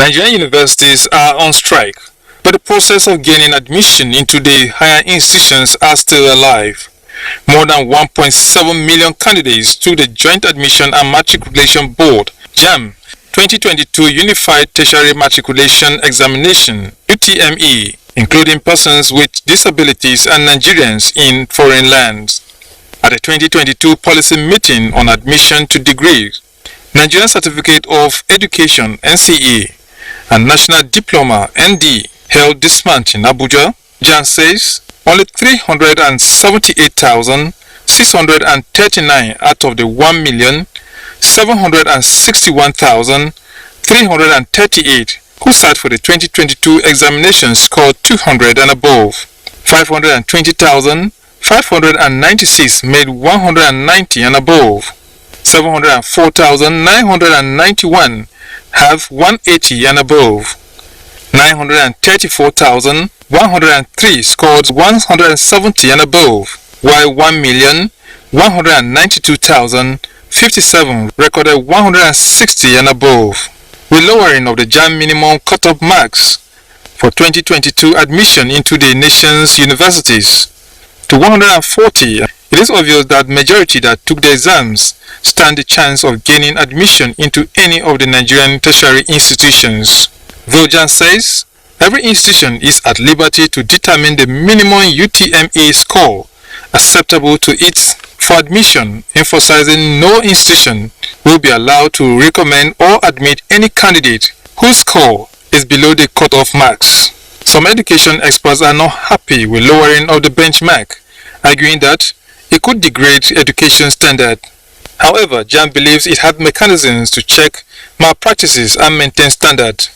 Nigerian universities are on strike, but the process of gaining admission into the higher institutions are still alive. More than 1.7 million candidates took the Joint Admission and Matriculation Board (Jamb) 2022 Unified Tertiary Matriculation Examination (UTME), including persons with disabilities and Nigerians in foreign lands. At the 2022 policy meeting on admission to degrees, Nigerian Certificate of Education (NCE) and National Diploma (ND) held this month in Abuja, Jamb says only 378,639 out of the 1,761,338 who sat for the 2022 examination scored 200 and above. 520,596 made 190 and above. 704,991 have 180 and above. 934,103 scored 170 and above, while 1,192,057 recorded 160 and above. With lowering of the Jamb minimum cut-off marks for 2022 admission into the nation's universities to 140, it is obvious that majority that took the exams stand the chance of gaining admission into any of the Nigerian tertiary institutions. Though Jamb says every institution is at liberty to determine the minimum UTME score acceptable to it for admission, emphasizing no institution will be allowed to recommend or admit any candidate whose score is below the cut-off marks. Some education experts are not happy with lowering of the benchmark, arguing that it could degrade education standard. However, Jamb believes it had mechanisms to check malpractices and maintain standard.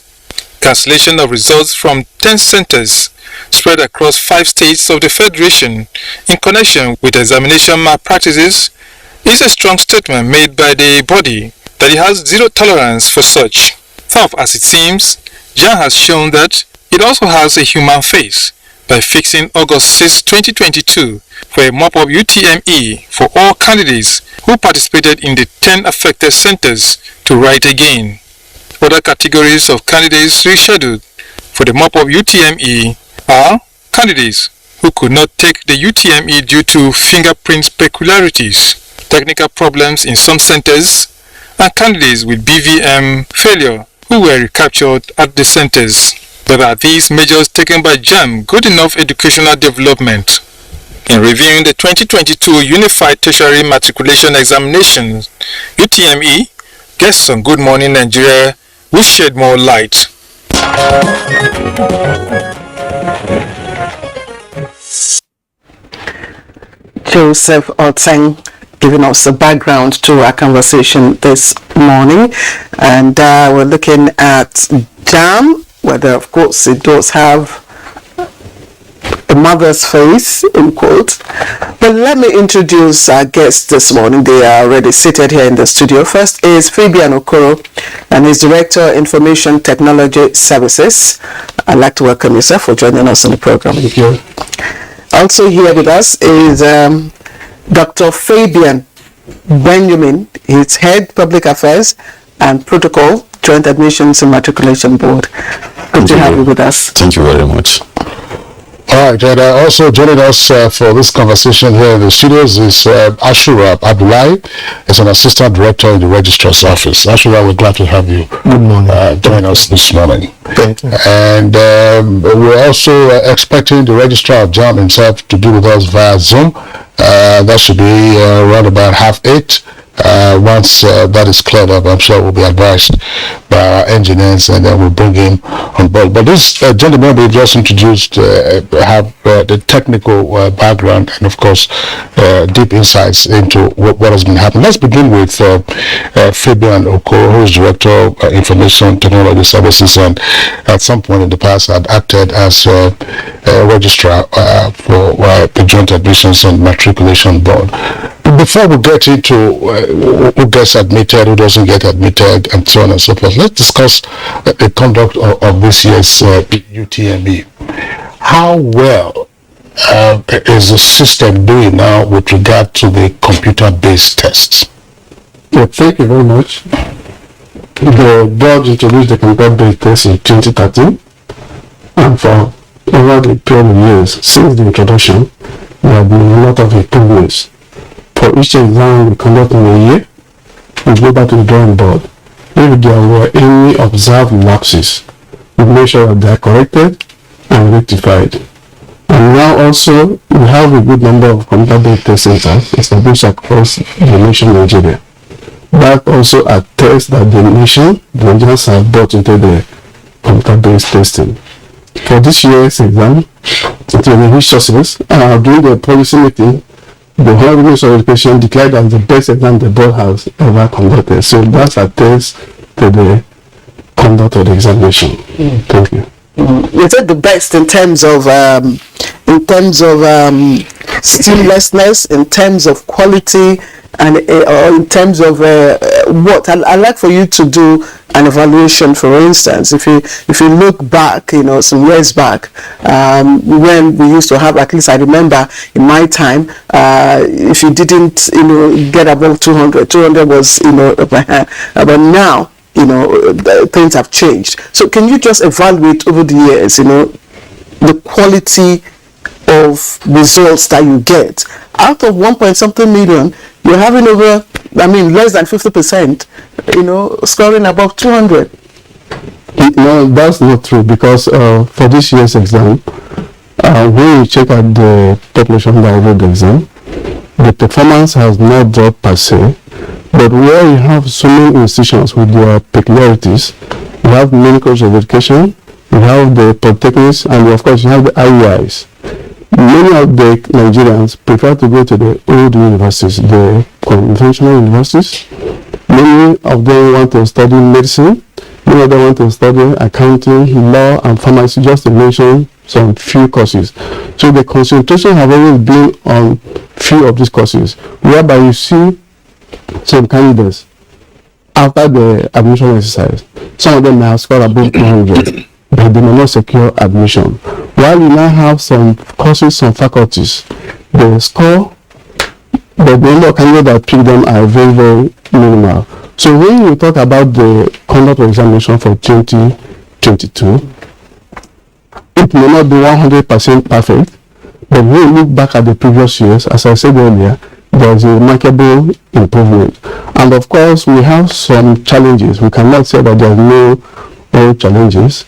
Cancellation of results from 10 centers spread across 5 states of the Federation in connection with examination malpractices is a strong statement made by the body that it has zero tolerance for such. Tough as it seems, Jamb has shown that it also has a human face by fixing August 6, 2022 for a mop-up UTME for all candidates who participated in the 10 affected centers to write again. Other categories of candidates rescheduled for the mop-up UTME are candidates who could not take the UTME due to fingerprint peculiarities, technical problems in some centers, and candidates with BVM failure who were recaptured at the centers. But are these measures taken by Jamb good enough educational development? In reviewing the 2022 Unified Tertiary Matriculation Examinations (UTME), guests on Good Morning Nigeria will shed more light. Joseph Oteng giving us a background to our conversation this morning, and we're looking at Jamb, whether of course it does have a mother's face, in quotes. But let me introduce our guests this morning. They are already seated here in the studio. First is Fabian Okoro, and he's Director Information Technology Services. I'd like to welcome you, sir, for joining us on the program. Thank you. Also here with us is Dr. Fabian Benjamin. He's Head Public Affairs and Protocol, Joint Admissions and Matriculation Board. Good to have you with us. Thank you very much. All right, and also joining us for this conversation here in the studios is Ashura Abdullahi. He's an Assistant Director in the Registrar's Office. Ashura, we're glad to have you join us this morning. Thank you. And we're also expecting the Registrar of Jamb himself to be with us via Zoom. That should be around about 8:30. Once that is cleared up, I'm sure we'll be advised by our engineers, and then we'll bring him on board. But this gentleman we've just introduced have the technical background and, of course, deep insights into what has been happening. Let's begin with Fabian Okoro, who is Director of Information Technology Services, and at some point in the past had acted as a registrar for the Joint Admissions and Matriculation Board. Before we get into who gets admitted, who doesn't get admitted, and so on and so forth, let's discuss the conduct of this year's UTME. How well is the system doing now with regard to the computer-based tests? Well, thank you very much. the board introduced the computer-based test in 2013, and for over the period of years since the introduction, there have been a lot of improvements. For each exam we conduct in a year, we go back to the drawing board. If there were any observed lapses, we make sure that they are corrected and rectified. And now also, we have a good number of computer-based test centers established across the nation Nigeria. That also attests that the Nigerians have bought into the computer-based testing. For this year's exam, it was a huge success. During the policy meeting, the Honorable Minister of Education declared that the best exam the board has ever conducted. So that attests to the conduct of the examination. Thank you. Is it the best in terms of seamlessness, in terms of quality, and or in terms of what? I'd like for you to do an evaluation. For instance, if you look back, some years back, when we used to have, at least I remember in my time, if you didn't get above 200 was but now things have changed. So can you just evaluate over the years, the quality of results that you get? Out of 1.something million, you're having over, less than 50%, scoring above 200. No, that's not true, because for this year's exam, when we check out the population that wrote the exam, the performance has not dropped per se, but where you have so many institutions with their peculiarities, you have many colleges of education, you have the polytechnics, and of course you have the IUIs. Many of the Nigerians prefer to go to the old universities, the conventional universities. Many of them want to study medicine, many of them want to study accounting, law, and pharmacy, just to mention some few courses. So the concentration have always been on few of these courses, whereby you see some candidates after the admission exercise. Some of them may have scored above 200, but they may not secure admission. While you now have some courses, some faculties, they score, but the number of candidates that pick them are very, very minimal. So when you talk about the conduct of examination for 2022, it may not be 100% perfect, but when you look back at the previous years, as I said earlier, there is a remarkable improvement. And of course, we have some challenges. We cannot say that there are no challenges.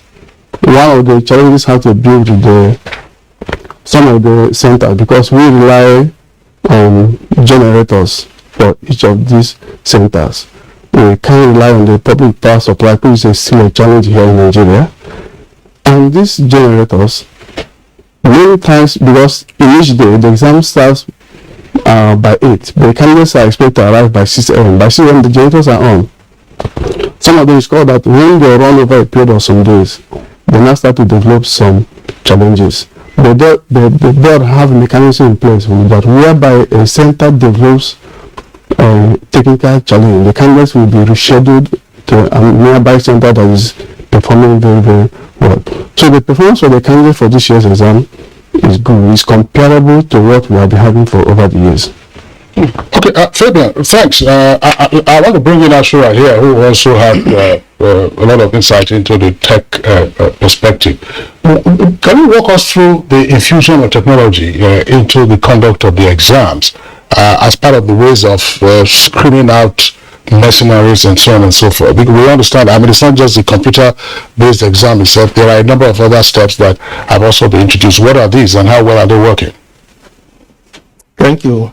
One of the challenges has to do with some of the centers, because we rely on generators for each of these centers. We can't rely on the public power supply, which is still a challenge here in Nigeria. And these generators, many times, because in each day the exam starts by 8, the candidates are expected to arrive by 6 a.m. By 6 a.m. the generators are on. Some of them is called that when they run over a period of some days, they now start to develop some challenges. The board have a mechanism in place that whereby a center develops technical challenge, the candidates will be rescheduled to a nearby center that is performing very, very well. So the performance of the candidate for this year's exam is good. It's comparable to what we have been having for over the years. Okay, Fabian, thanks. I want to bring in Ashura here, who also had a lot of insight into the tech perspective. Can you walk us through the infusion of technology into the conduct of the exams as part of the ways of screening out mercenaries and so on and so forth? Because we understand, it's not just the computer-based exam itself. There are a number of other steps that have also been introduced. What are these and how well are they working? Thank you.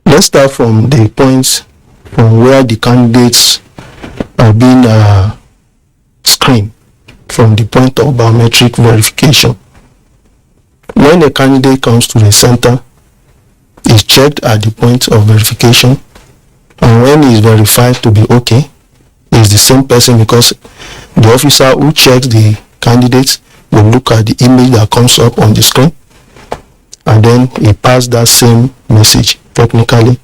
Let's start from the points from where the candidates are being screened, from the point of biometric verification. When a candidate comes to the center, is checked at the point of verification, and when he is verified to be okay, is the same person, because the officer who checks the candidates will look at the image that comes up on the screen, and then he passes that same message technically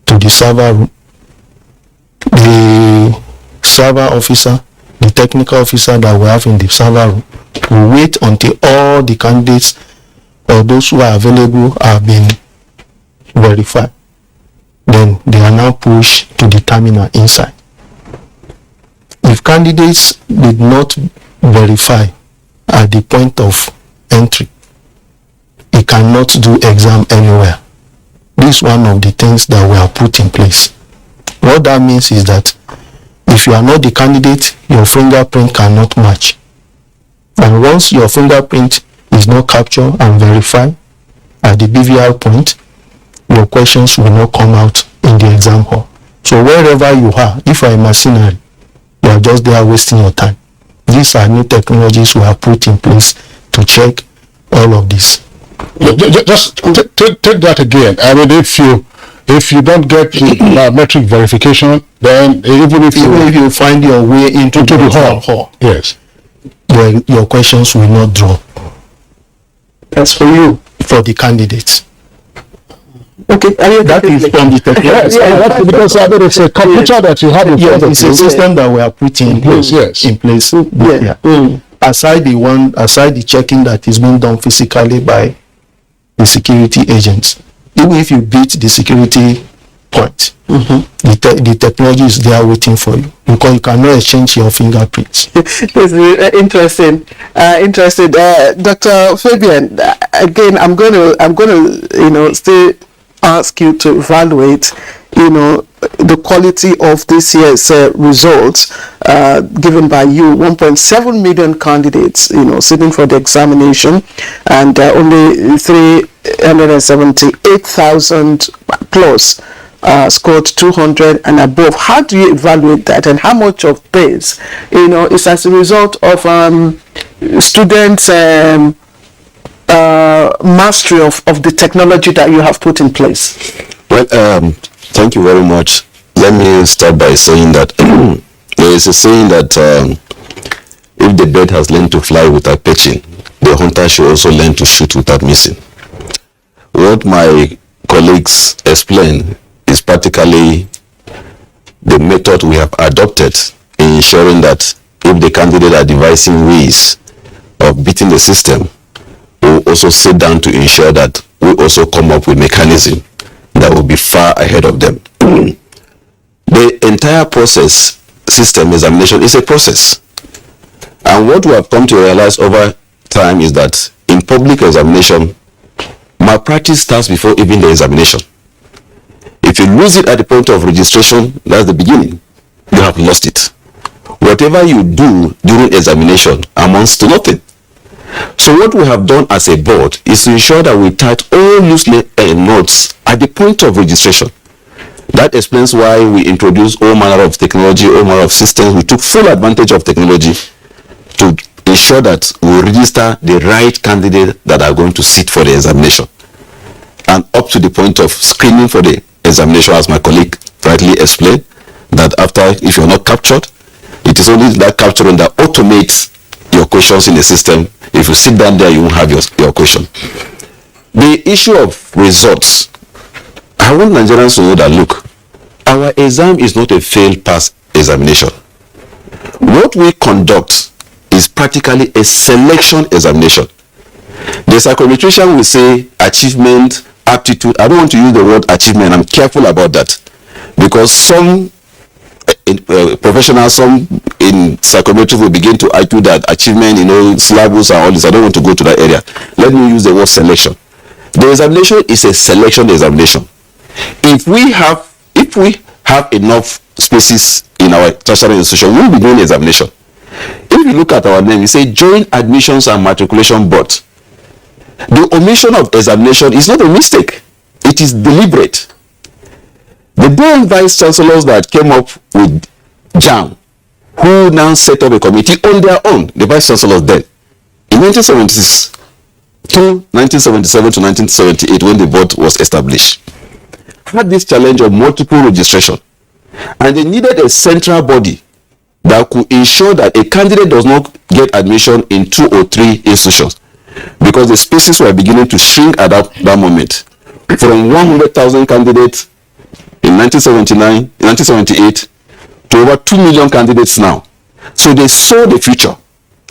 to the server room. The server officer, the technical officer that we have in the server room, will wait until all the candidates or those who are available have been verified. Then they are now pushed to the terminal inside. If candidates did not verify at the point of entry, he cannot do exam anywhere. This is one of the things that were put in place. What that means is that if you are not the candidate, your fingerprint cannot match. And once your fingerprint is not captured and verified at the BVR point, your questions will not come out in the exam hall. So wherever you are, if you are a mercenary, you are just there wasting your time. These are new technologies we have put in place to check all of this. Just take that again. I mean, if you don't get the biometric verification, then even if you find your way into the hall, yes, your questions will not draw. That's for you. For the candidates. Okay, that is from the technology. That's because I mean, it's a computer that you have in front of you. It's a system that we are putting in place. Yes. In place. Aside the checking that is being done physically by the security agents, even if you beat the security point, the technology is there waiting for you, because you cannot exchange your fingerprints. This is interesting. Dr. Fabian, again, I'm going to still ask you to evaluate, the quality of this year's results given by you. 1.7 million candidates, sitting for the examination, and only 378,000 plus scored 200 and above. How do you evaluate that, and how much of this, is as a result of students' mastery of the technology that you have put in place? Well, thank you very much. Let me start by saying that there is a saying that if the bird has learned to fly without pitching, the hunter should also learn to shoot without missing. What my colleagues explained is practically the method we have adopted in ensuring that if the candidate are devising ways of beating the system, we will also sit down to ensure that we also come up with mechanism that will be far ahead of them. The entire process, system examination, is a process. And what we have come to realize over time is that in public examination, malpractice starts before even the examination. If you lose it at the point of registration, that's the beginning. You have lost it. Whatever you do during examination amounts to nothing. So what we have done as a board is to ensure that we tight all loose knots at the point of registration. That explains why we introduced all manner of technology, all manner of systems. We took full advantage of technology to ensure that we register the right candidate that are going to sit for the examination. And up to the point of screening for the examination, as my colleague rightly explained, that after, if you're not captured, it is only that capturing that automates your questions in the system. If you sit down there, you won't have your question. The issue of results, I want Nigerians to know that, look, our exam is not a fail-pass examination. What we conduct is practically a selection examination. The psychometrician will say achievement, aptitude. I don't want to use the word achievement. I'm careful about that, because some professionals, some in psychometry will begin to argue that achievement, syllabus and all this. I don't want to go to that area. Let me use the word selection. The examination is a selection examination. If we have enough spaces in our tertiary institution, we'll be doing examination. If you look at our name, we say Joint Admissions and Matriculation Board. The omission of examination is not a mistake. It is deliberate. The then vice chancellors that came up with Jamb, who now set up a committee on their own, the vice chancellors then, in 1976 to 1977 to 1978, when the board was established, had this challenge of multiple registration, and they needed a central body that could ensure that a candidate does not get admission in 2 or 3 institutions, because the spaces were beginning to shrink at that moment. From 100,000 candidates in 1978 to over 2 million candidates now. So they saw the future,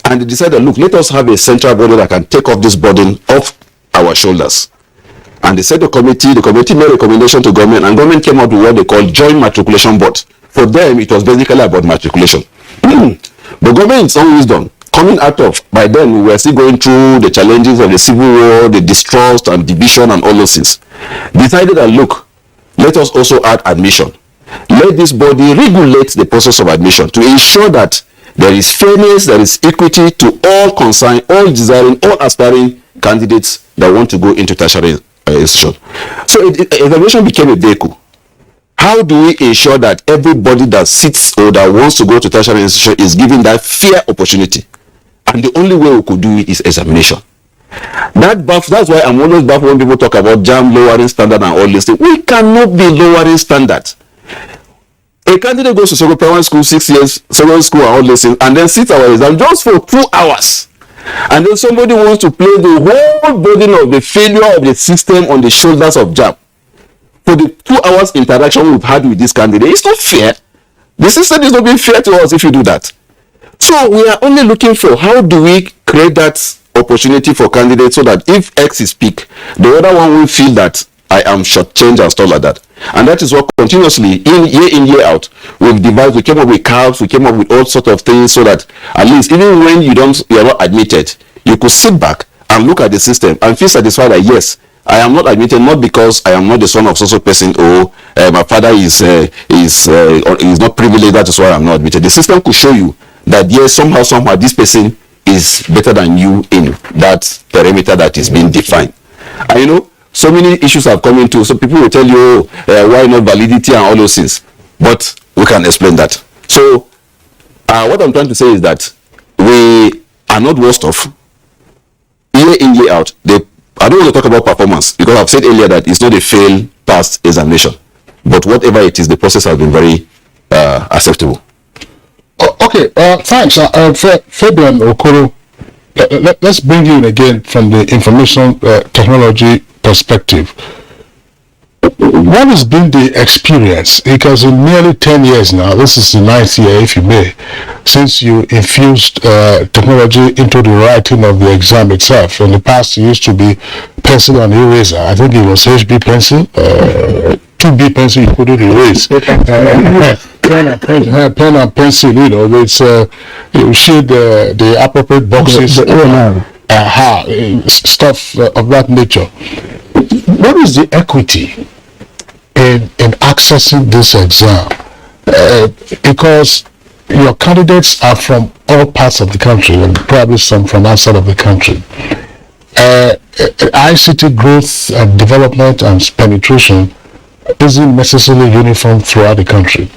and they decided, look, let us have a central body that can take off this burden off our shoulders. And they set the committee made a recommendation to government, and government came up with what they call Joint Matriculation Board. For them, it was basically about matriculation. But government in its own wisdom, coming out of, by then we were still going through the challenges of the civil war, the distrust and division and all those things, decided that, look, let us also add admission. Let this body regulate the process of admission to ensure that there is fairness, there is equity to all concerned, all desiring, all aspiring candidates that want to go into tertiary institution. So examination became a vehicle. How do we ensure that everybody that sits or that wants to go to tertiary institution is given that fair opportunity? And the only way we could do it is examination. That's why I'm always baffled when people talk about Jamb lowering standard and all this thing. We cannot be lowering standards. A candidate goes to secondary primary school, 6 years, secondary school and all this thing, and then sits our exam just for 2 hours. And then somebody wants to play the whole burden of the failure of the system on the shoulders of Jamb. For the 2 hours interaction we've had with this candidate, it's not fair. The system is not being fair to us if you do that. So we are only looking for how do we create that opportunity for candidates so that if X is picked, the other one will feel that I am shortchanged and stuff like that. And that is what continuously, in year out, we've devised. We came up with cards, we came up with all sorts of things so that at least even when you are not admitted, you could sit back and look at the system and feel satisfied that yes, I am not admitted not because I am not the son of so person or my father is not privileged, that is why I am not admitted. The system could show you that yes, somehow this person is better than you in that perimeter that is being defined. And you know, so many issues have come into, so people will tell you why not validity and all those things, but we can explain that. So what I'm trying to say is that we are not worst off. Year in, year out, I don't want to talk about performance because I've said earlier that it's not a fail past examination, but whatever it is, the process has been very acceptable. Okay, thanks. Fabian Okoro, let's bring you in again from the information technology perspective. What has been the experience? Because in nearly 10 years now, this is the 9th year, if you may, since you infused technology into the writing of the exam itself. In the past, it used to be pencil and eraser. I think it was HB pencil, 2B pencil you couldn't erase. Pen and pencil, you know, it's you shade the appropriate boxes, stuff of that nature. What is the equity in accessing this exam? Because your candidates are from all parts of the country and probably some from outside of the country. ICT growth and development and penetration isn't necessarily uniform throughout the country.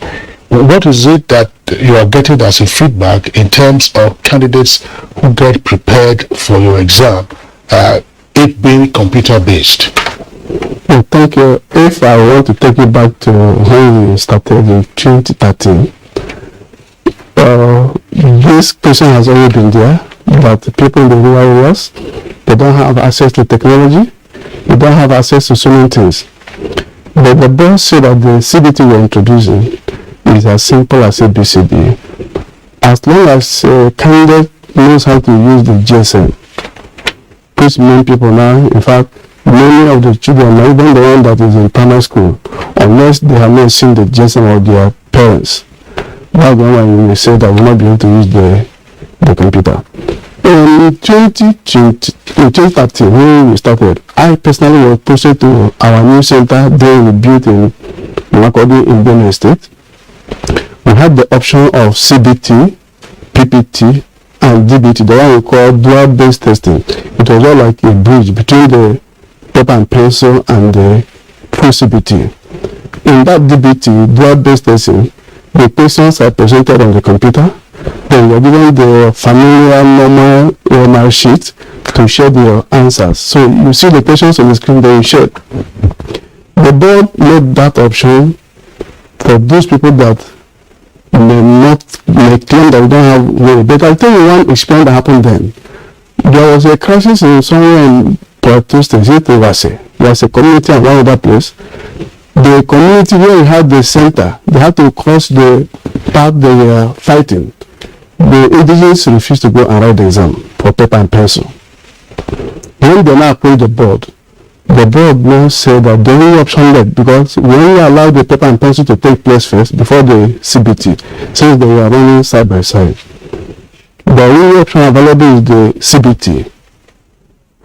What is it that you are getting as a feedback in terms of candidates who get prepared for your exam, it being computer-based? Well, thank you. If I want to take you back to when we started in 2013, this question has already been there, but people in the rural areas, they don't have access to technology, they don't have access to so many things. But the boss said that the CBT we're introducing is as simple as ABCD. As long as a candidate knows how to use the GSM, which many people now, in fact, many of the children, even the one that is in primary school, unless they have not seen the GSM of their parents, that's the one you may say that will not be able to use the computer. In 2013, when we started, I personally was posted to our new center they we built in Makodi in Benue State. We had the option of CBT, PPT, and DBT, the one we call dual-based testing. It was all like a bridge between the paper and pencil and the full CBT. In that DBT, dual-based testing, the questions are presented on the computer. Then you're given the familiar normal OMR sheet to share your answers. So you see the questions on the screen that you shared. The board made that option for those people that may claim that we don't have way. But I'll tell you one experience that happened then. There was a crisis in somewhere in Plateau State, there's a community and one other place. The community where we had the center, they had to cross the path they were fighting. The indigenous refused to go and write the exam for paper and pencil. When they now approached the board the board now said that the only option left, because we only allowed the paper and pencil to take place first before the CBT, since they were running side by side. The only option available is the CBT.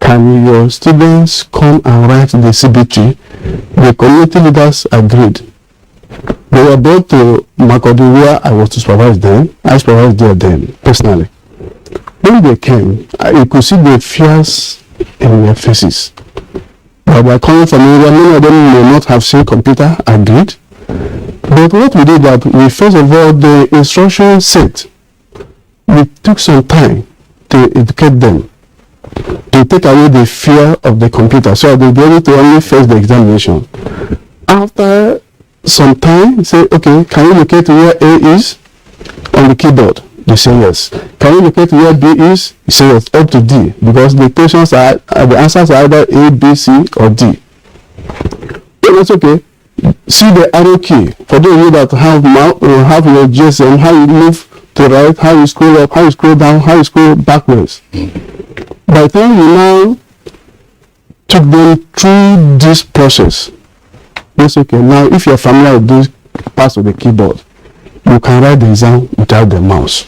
Can your students come and write the CBT? The community leaders agreed. They were brought to Makodi, where I was to supervise them. I supervised there then, personally. When they came, you could see the fears in their faces. But they are coming from India. Many of them may not have seen computer, agreed. But what we did that we first of all, the instruction set, we took some time to educate them, to take away the fear of the computer, so they'll be able to only face the examination. After some time, say, okay, can you locate where A is on the keyboard? They say yes. Can you locate where B is? You say yes, up to D, because the questions are, the answers are either A, B, C, or D. Then that's okay. See the arrow key. For those of you that have your GSM, how you move to right, how you scroll up, how you scroll down, how you scroll backwards. By the time you now took them through this process, it's okay. Now, if you're familiar with these parts of the keyboard, you can write the exam without the mouse.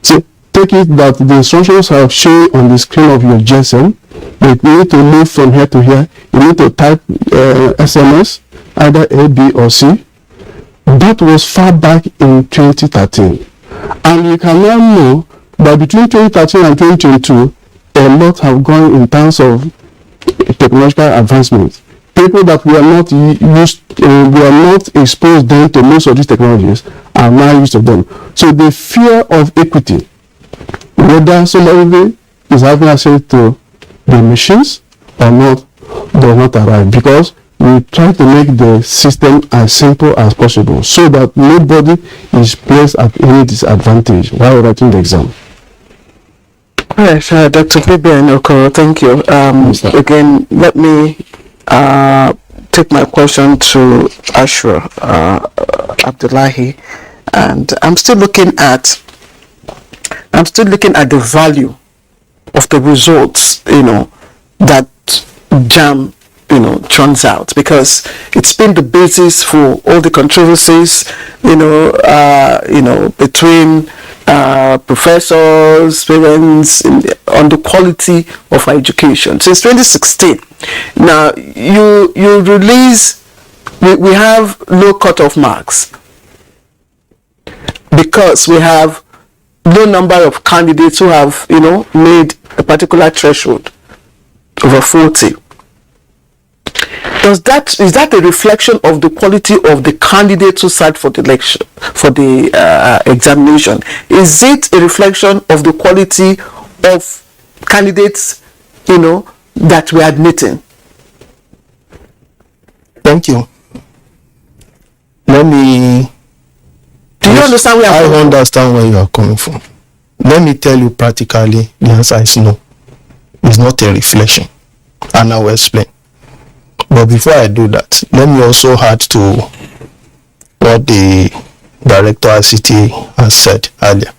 So, take it that the instructions are shown on the screen of your GSM. You need to move from here to here. You need to type SMS, either A, B, or C. That was far back in 2013. And you can now know that between 2013 and 2022, a lot have gone in terms of technological advancements. People that were not were not exposed then to most of these technologies are now used to them. So the fear of equity, whether somebody is having access to the machines or not, does not arrive, because we try to make the system as simple as possible so that nobody is placed at any disadvantage while writing the exam. All right, Dr. Bibian Okoro, thank you. Again, let me take my question to Ashra Abdullahi, and I'm still looking at the value of the results, that Jamb, turns out, because it's been the basis for all the controversies, between professors, parents, on the quality of our education since 2016. Now, you release, we have low cutoff marks because we have low number of candidates who have, made a particular threshold over 40. Is that a reflection of the quality of the candidates who sat for the election, for the examination? Is it a reflection of the quality of candidates, that we are admitting? Thank you. Let me... Do you understand where I understand where you are coming from. Let me tell you practically, the answer is no. It's not a reflection. And I will explain. But before I do that, let me also add to what the Director ICT has said earlier.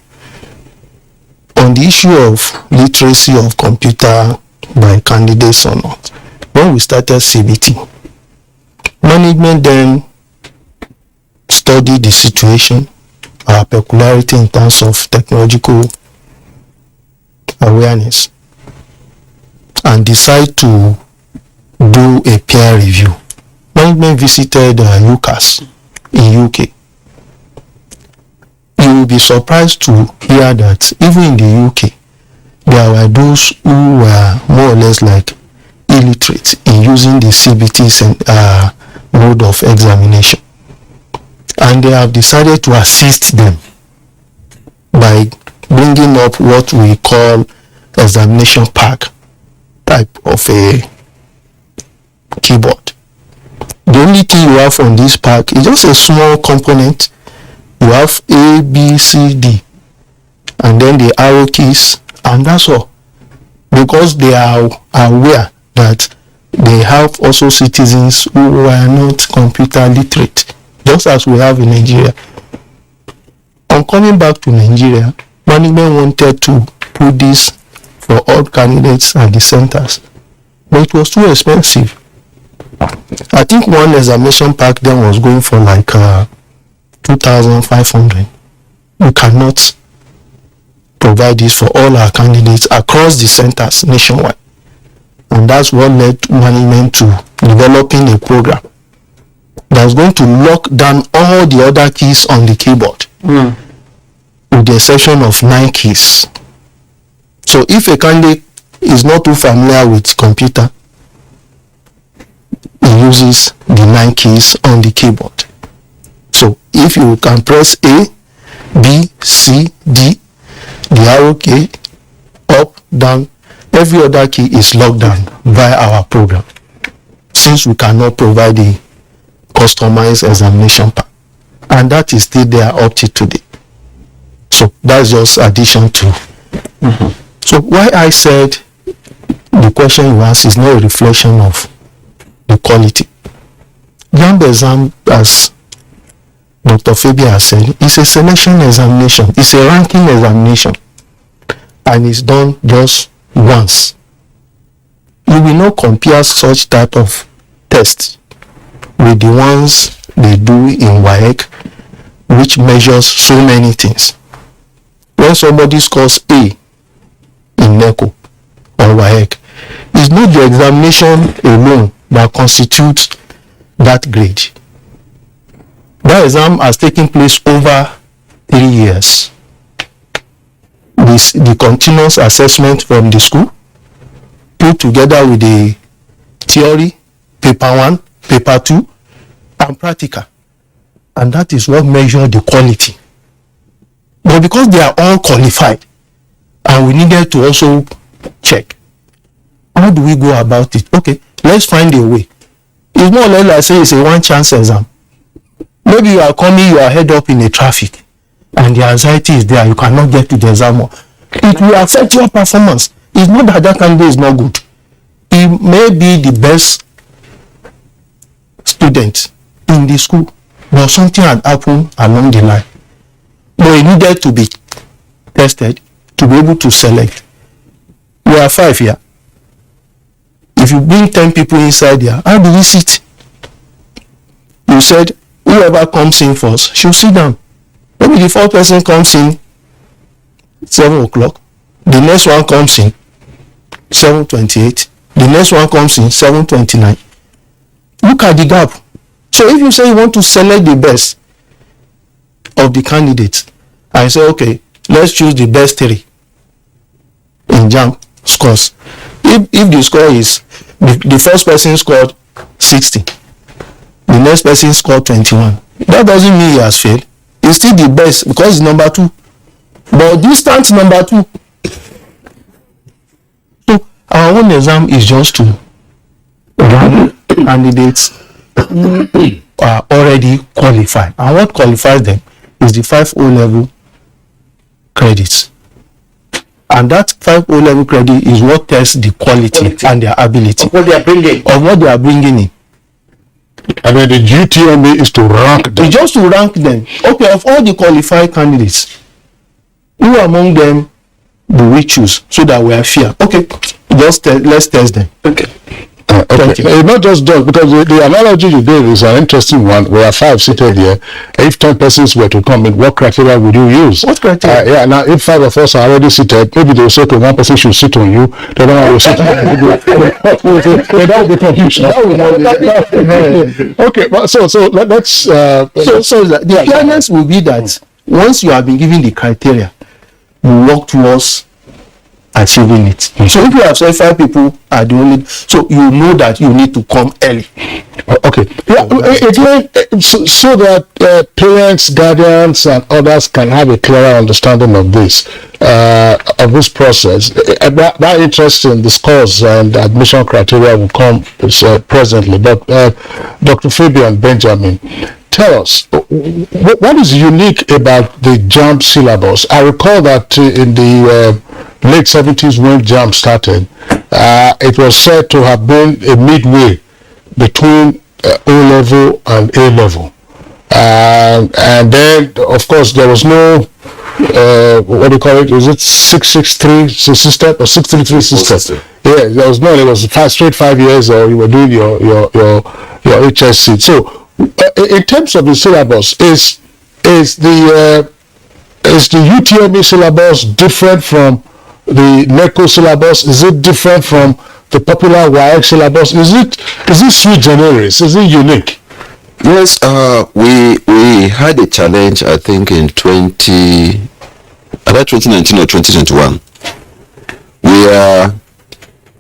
On the issue of literacy of computer by candidates or not, when we started CBT, management then studied the situation, our peculiarity in terms of technological awareness, and decide to do a peer review. Management visited UCAS in UK. You will be surprised to hear that even in the UK, there were those who were more or less like illiterate in using the CBT mode of examination. And they have decided to assist them by bringing up what we call examination pack type of a keyboard. The only thing you have on this pack is just a small component. You have A, B, C, D, and then the arrow keys, and that's all. Because they are aware that they have also citizens who are not computer literate, just as we have in Nigeria. On coming back to Nigeria, management wanted to put this for all candidates at the centers. but it was too expensive. I think one examination pack then was going for like 2,500. We cannot provide this for all our candidates across the centers nationwide. And that's what led management to developing a program that's going to lock down all the other keys on the keyboard, with the exception of 9 keys. So if a candidate is not too familiar with computer, he uses the 9 keys on the keyboard. So if you can press A, B, C, D, the arrow key, up, down, every other key is locked down via our program, since we cannot provide a customized examination pack. And that is still there up to today. So that's just addition to. So why I said the question you asked is not a reflection of the quality. Jamb exam, as Dr. Fabian has said, is a selection examination, it's a ranking examination, and it's done just once. You will not compare such type of tests with the ones they do in WAEC, which measures so many things. When somebody scores A in NECO or WAEC, it's not the examination alone that constitutes that grade. That exam has taken place over 3 years. The continuous assessment from the school, put together with the theory, paper 1, paper 2, and practical. And that is what measures the quality. But because they are all qualified, and we needed to also check, how do we go about it? Okay, let's find a way. It's more or less like say it's a one chance exam. Maybe you are coming, you are head up in a traffic, and the anxiety is there, you cannot get to the exam. It will affect your performance. It's not that that candidate is not good. He may be the best student in the school, but something had happened along the line. But he needed to be tested to be able to select. We are 5 here. If you bring 10 people inside here, how do we sit? You said whoever comes in first should sit down. Maybe the 4th person comes in 7 o'clock. The next one comes in 7:28. The next one comes in 7:29. Look at the gap. So if you say you want to select the best of the candidates, I say, okay, let's choose the best 3 in Jamb scores. If the score is, the first person scored 60, the next person scored 21, that doesn't mean he has failed. He's still the best because he's number 2, but distant number 2. So our own exam is just to rank candidates who are already qualified, and what qualifies them is the 5 O-level credits. And that 5 O-level credit is what tests the quality and their ability of what they are bringing in. And then the UTME is to rank them. It's just to rank them. Okay, of all the qualified candidates, who among them do we choose so that we are fair? Okay, just let's test them. Okay. Okay. Not just because the analogy you gave is an interesting one. We are 5 seated here. If 10 persons were to come in, what criteria would you use? What criteria? Now if 5 of us are already seated, maybe they will say, okay, 1 person should sit on you. The other one will sit on you. That will be confusion. Okay, but so let's. So the fairness will be that once you have been given the criteria, you work towards achieving it. So if you have said 5 people are the only, so you know that you need to come early. Okay. Yeah, again, so that parents, guardians, and others can have a clearer understanding of this process. That interest in the scores and admission criteria will come presently. But Dr. Fabian Benjamin, tell us, what is unique about the Jamb syllabus? I recall that in the late 70s when Jamb started, it was said to have been a midway between O-level and A-level. And then, of course, there was no, what do you call it? Is it 663 system or 633 system? Yeah, there was no. It was straight 5 years, or you were doing your HSC. So, in terms of the syllabus, is the UTME syllabus different from the NECO syllabus? Is it different from the popular WAEC syllabus? Is it sui generis? Is it unique? Yes, we had a challenge, I think, in 2019 or 2021, where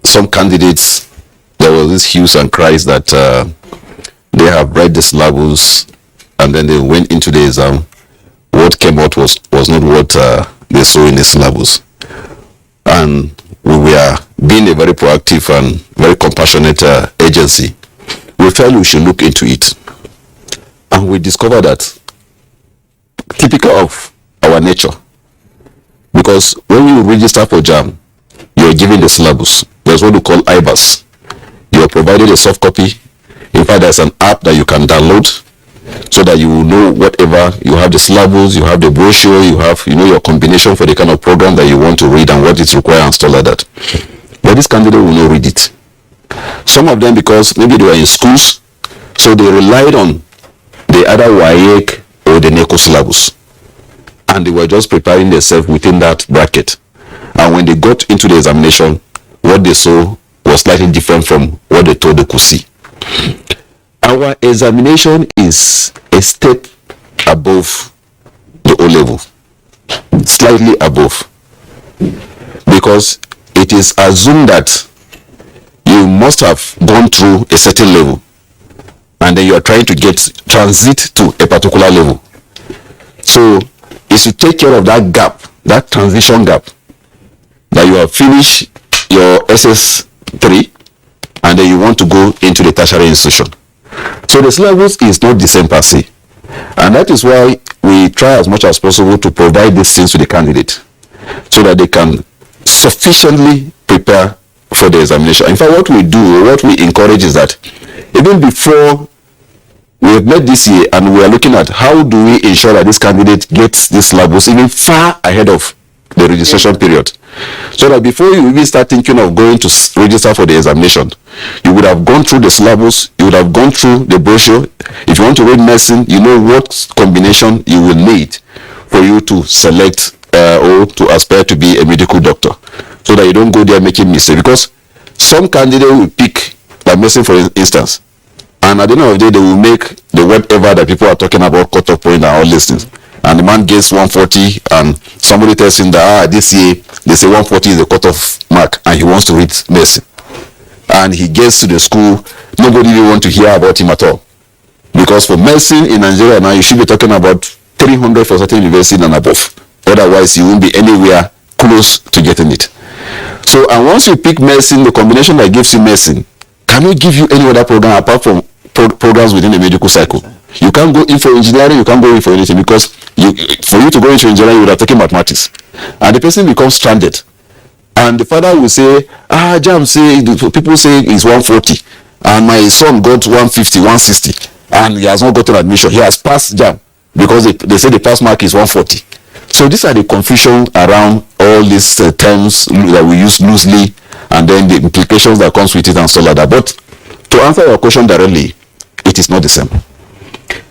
some candidates, there was this hues and cries that they have read the syllabus and then they went into the exam. What came out was not what they saw in the syllabus. And we were being a very proactive and very compassionate agency. We felt we should look into it. And we discovered that, typical of our nature, because when you register for Jamb, you're given the syllabus. There's what we call IBAS. You're provided a soft copy. In fact, there's an app that you can download so that you will know whatever. You have the syllabus, you have the brochure, you have your combination for the kind of program that you want to read and what is required and stuff like that. But this candidate will not read it. Some of them, because maybe they were in schools, so they relied on the other WAEC or the NECO syllabus, and they were just preparing themselves within that bracket. And when they got into the examination, what they saw was slightly different from what they thought they could see. Our examination is a step above the O level, slightly above, because it is assumed that you must have gone through a certain level and then you are trying to transit to a particular level. So it's to take care of that gap, that transition gap, that you have finished your SS3 and then you want to go into the tertiary institution. So the syllabus is not the same per se, and that is why we try as much as possible to provide these things to the candidate so that they can sufficiently prepare for the examination. In fact, what we do, what we encourage is that even before we have met this year and we are looking at how do we ensure that this candidate gets this syllabus even far ahead of the registration period, so that before you even start thinking of going to register for the examination, you would have gone through the syllabus, you would have gone through the brochure. If you want to read medicine, you know what combination you will need for you to select or to aspire to be a medical doctor, so that you don't go there making mistakes. Because some candidate will pick like medicine, for instance, and at the end of the day, they will make the whatever that people are talking about cut-off point and all these things. And the man gets 140, and somebody tells him that this year they say 140 is the cut-off mark, and he wants to read medicine. And he gets to the school, nobody will want to hear about him at all, because for medicine in Nigeria now, you should be talking about 300 for certain university and above. Otherwise, you won't be anywhere close to getting it. So, and once you pick medicine, the combination that gives you medicine cannot give you any other program apart from programs within the medical cycle. You can't go in for engineering, you can't go in for anything, because for you to go into engineering, you would have taken mathematics, and the person becomes stranded. And the father will say, Jamb say, people say it's 140, and my son got 150, 160, and he has not gotten admission. He has passed Jamb because they say the pass mark is 140. So these are the confusion around all these terms that we use loosely, and then the implications that comes with it and so like that. But to answer your question directly, it is not the same.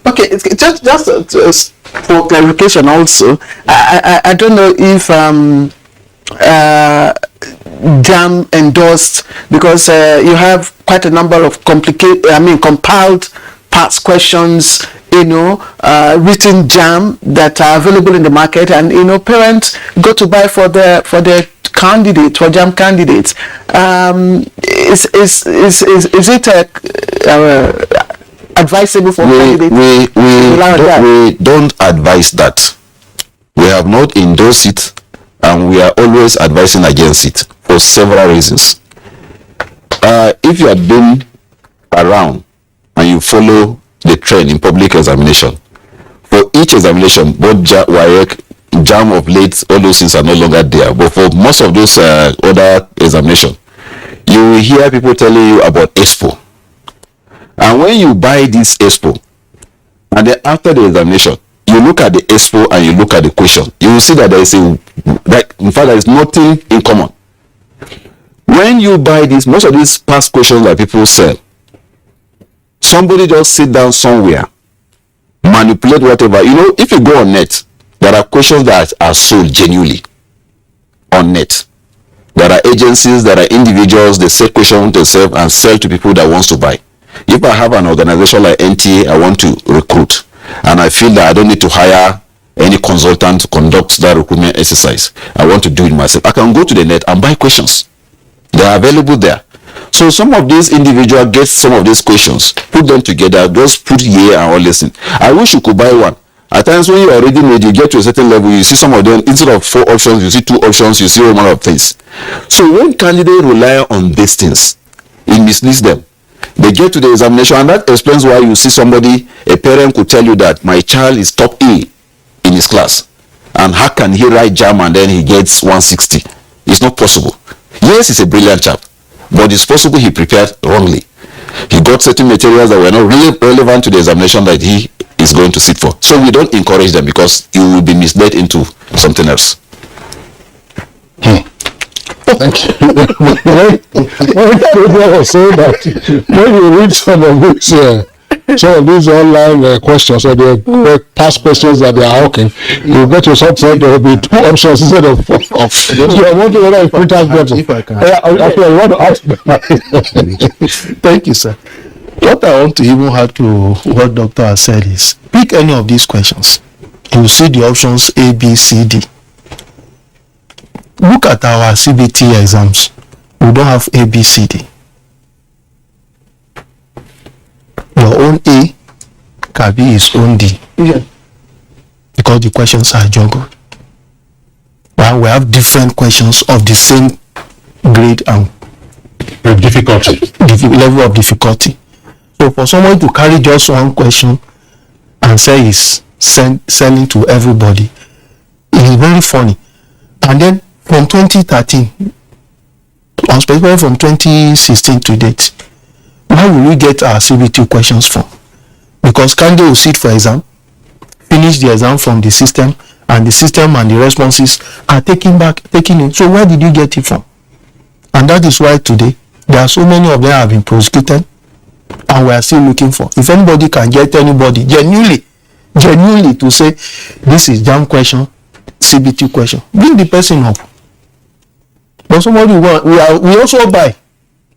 Okay, just for clarification also, I don't know if Jamb endorsed, because you have quite a number of compiled parts questions, written Jamb that are available in the market, and parents go to buy for their candidate, for Jamb candidates. Is it advisable for candidates? We don't advise that. We have not endorsed it, and we are always advising against it for several reasons. If you have been around and you follow the trend in public examination, for each examination, both WAEC, Jamb of late, all those things are no longer there. But for most of those other examinations, you will hear people telling you about Expo. And when you buy this Expo, and then after the examination, you look at the Expo and you look at the question, you will see that there is in fact, there is nothing in common. When when you buy this, most of these past questions that people sell, somebody just sit down somewhere, manipulate whatever. You know, if you go on net, there are questions that are sold genuinely on net. There are agencies, there are individuals, they set questions themselves and sell to people that wants to buy. If I have an organization like NTA, I want to recruit, and I feel that I don't need to hire any consultant to conduct that recruitment exercise. I want to do it myself. I can go to the net and buy questions. They are available there. So some of these individuals get some of these questions, put them together, just put here and all listen. I wish you could buy one. At times when you are already made, you get to a certain level, you see some of them, instead of 4 options, you see 2 options, you see all manner of things. So when candidates rely on these things, it misleads them. They get to the examination, and that explains why you see somebody, a parent could tell you that my child is top A in his class, and how can he write Jamb and then he gets 160? It's not possible. Yes, he's a brilliant chap, but it's possible he prepared wrongly. He got certain materials that were not really relevant to the examination that he is going to sit for. So we don't encourage them, because you will be misled into something else. Thank you. When was saying that when you read some of these online questions or the past questions that they are asking, you get to something, there will be 2 options instead of 4 options. So I wonder whether if I can. I want to ask. Thank you, sir. What I want to even add to what Doctor has said is, pick any of these questions. You will see the options A, B, C, D. Look at our CBT exams. We don't have A, B, C, D. Your own A can be his own D. Yeah. Because the questions are juggled. But we have different questions of the same grade and Difficulty. level of difficulty. So for someone to carry just one question and say he's selling to everybody, it is very funny. And then from 2013, or specifically from 2016 to date, where will we get our CBT questions from? Because candidate will sit for exam, finish the exam from the system, and the system and the responses are taken in. So where did you get it from? And that is why today there are so many of them have been prosecuted, and we are still looking for. If anybody can get anybody genuinely to say this is Jamb question, CBT question, bring the person up. But somebody we also buy.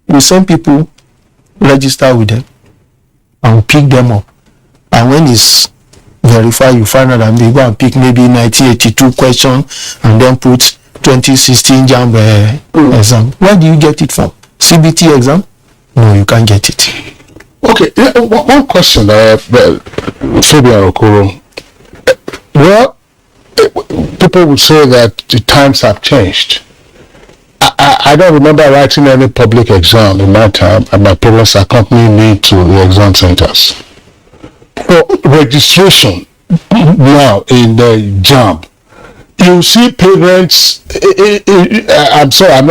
We send people, register with them, and we pick them up. And when it's verified, you find out that they go and pick maybe 1982 question and then put 2016 Jamb exam. Where do you get it from? CBT exam? No, you can't get it. Okay, one question, Fabian Okoro. Well, people would say that the times have changed. I don't remember writing any public exam in my time, and my parents accompanied me to the exam centers. For registration now in the Jamb, you see parents, I'm sorry,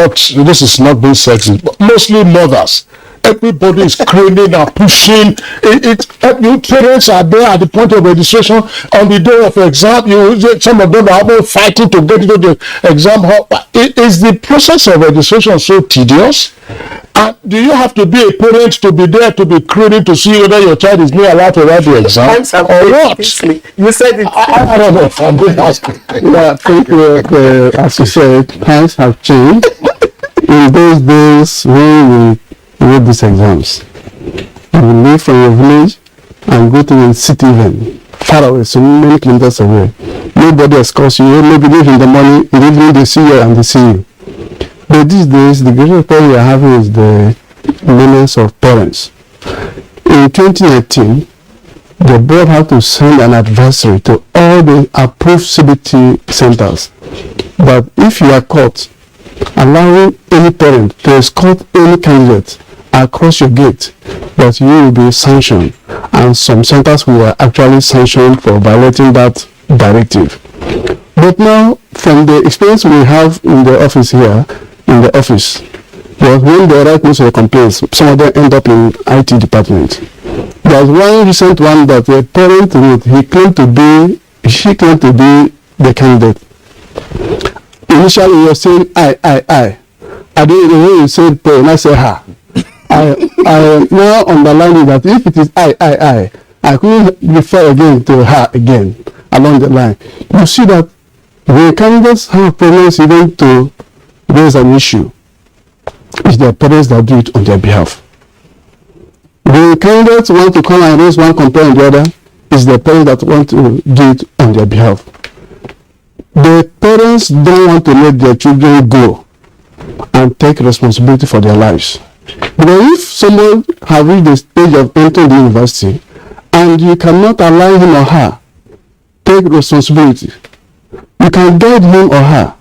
this is not being sexist, but mostly mothers. Everybody is craning and pushing. You parents are there at the point of registration. On the day of exam, some of them are fighting to get into the exam hall. Is the process of registration so tedious? And do you have to be a parent to be there to be craning to see whether your child is not allowed to write the exam or what? You said it. I don't know if I'm being asked. Yeah, I think as you said, times have changed. In those days, when we wrote these exams, you will leave from your village and go to a city event, far away, so many kilometers away. Nobody escorts you. Maybe leave in the morning, in the evening they see you and they see you. But these days, the greatest problem we are having is the millions of parents. In 2019, the board had to send an advisory to all the approved CBT centers. But if you are caught allowing any parent to escort any candidate across your gate, that you will be sanctioned, and some centers were actually sanctioned for violating that directive. But now, from the experience we have in the office here, was when they write most of the complaints, some of them end up in IT department. There's one recent one that a parent wrote, she claimed to be the candidate. Initially, he was saying, I. I didn't the way you said pray, and I say ha. I now underlining that if it is I couldn't refer again to her again along the line. You see that when candidates have problems even to raise an issue, it's their parents that do it on their behalf. When candidates want to come and raise one complaint on the other, it's their parents that want to do it on their behalf. The parents don't want to let their children go and take responsibility for their lives. Because if someone has reached the stage of entering the university and you cannot allow him or her take responsibility, you can guide him or her,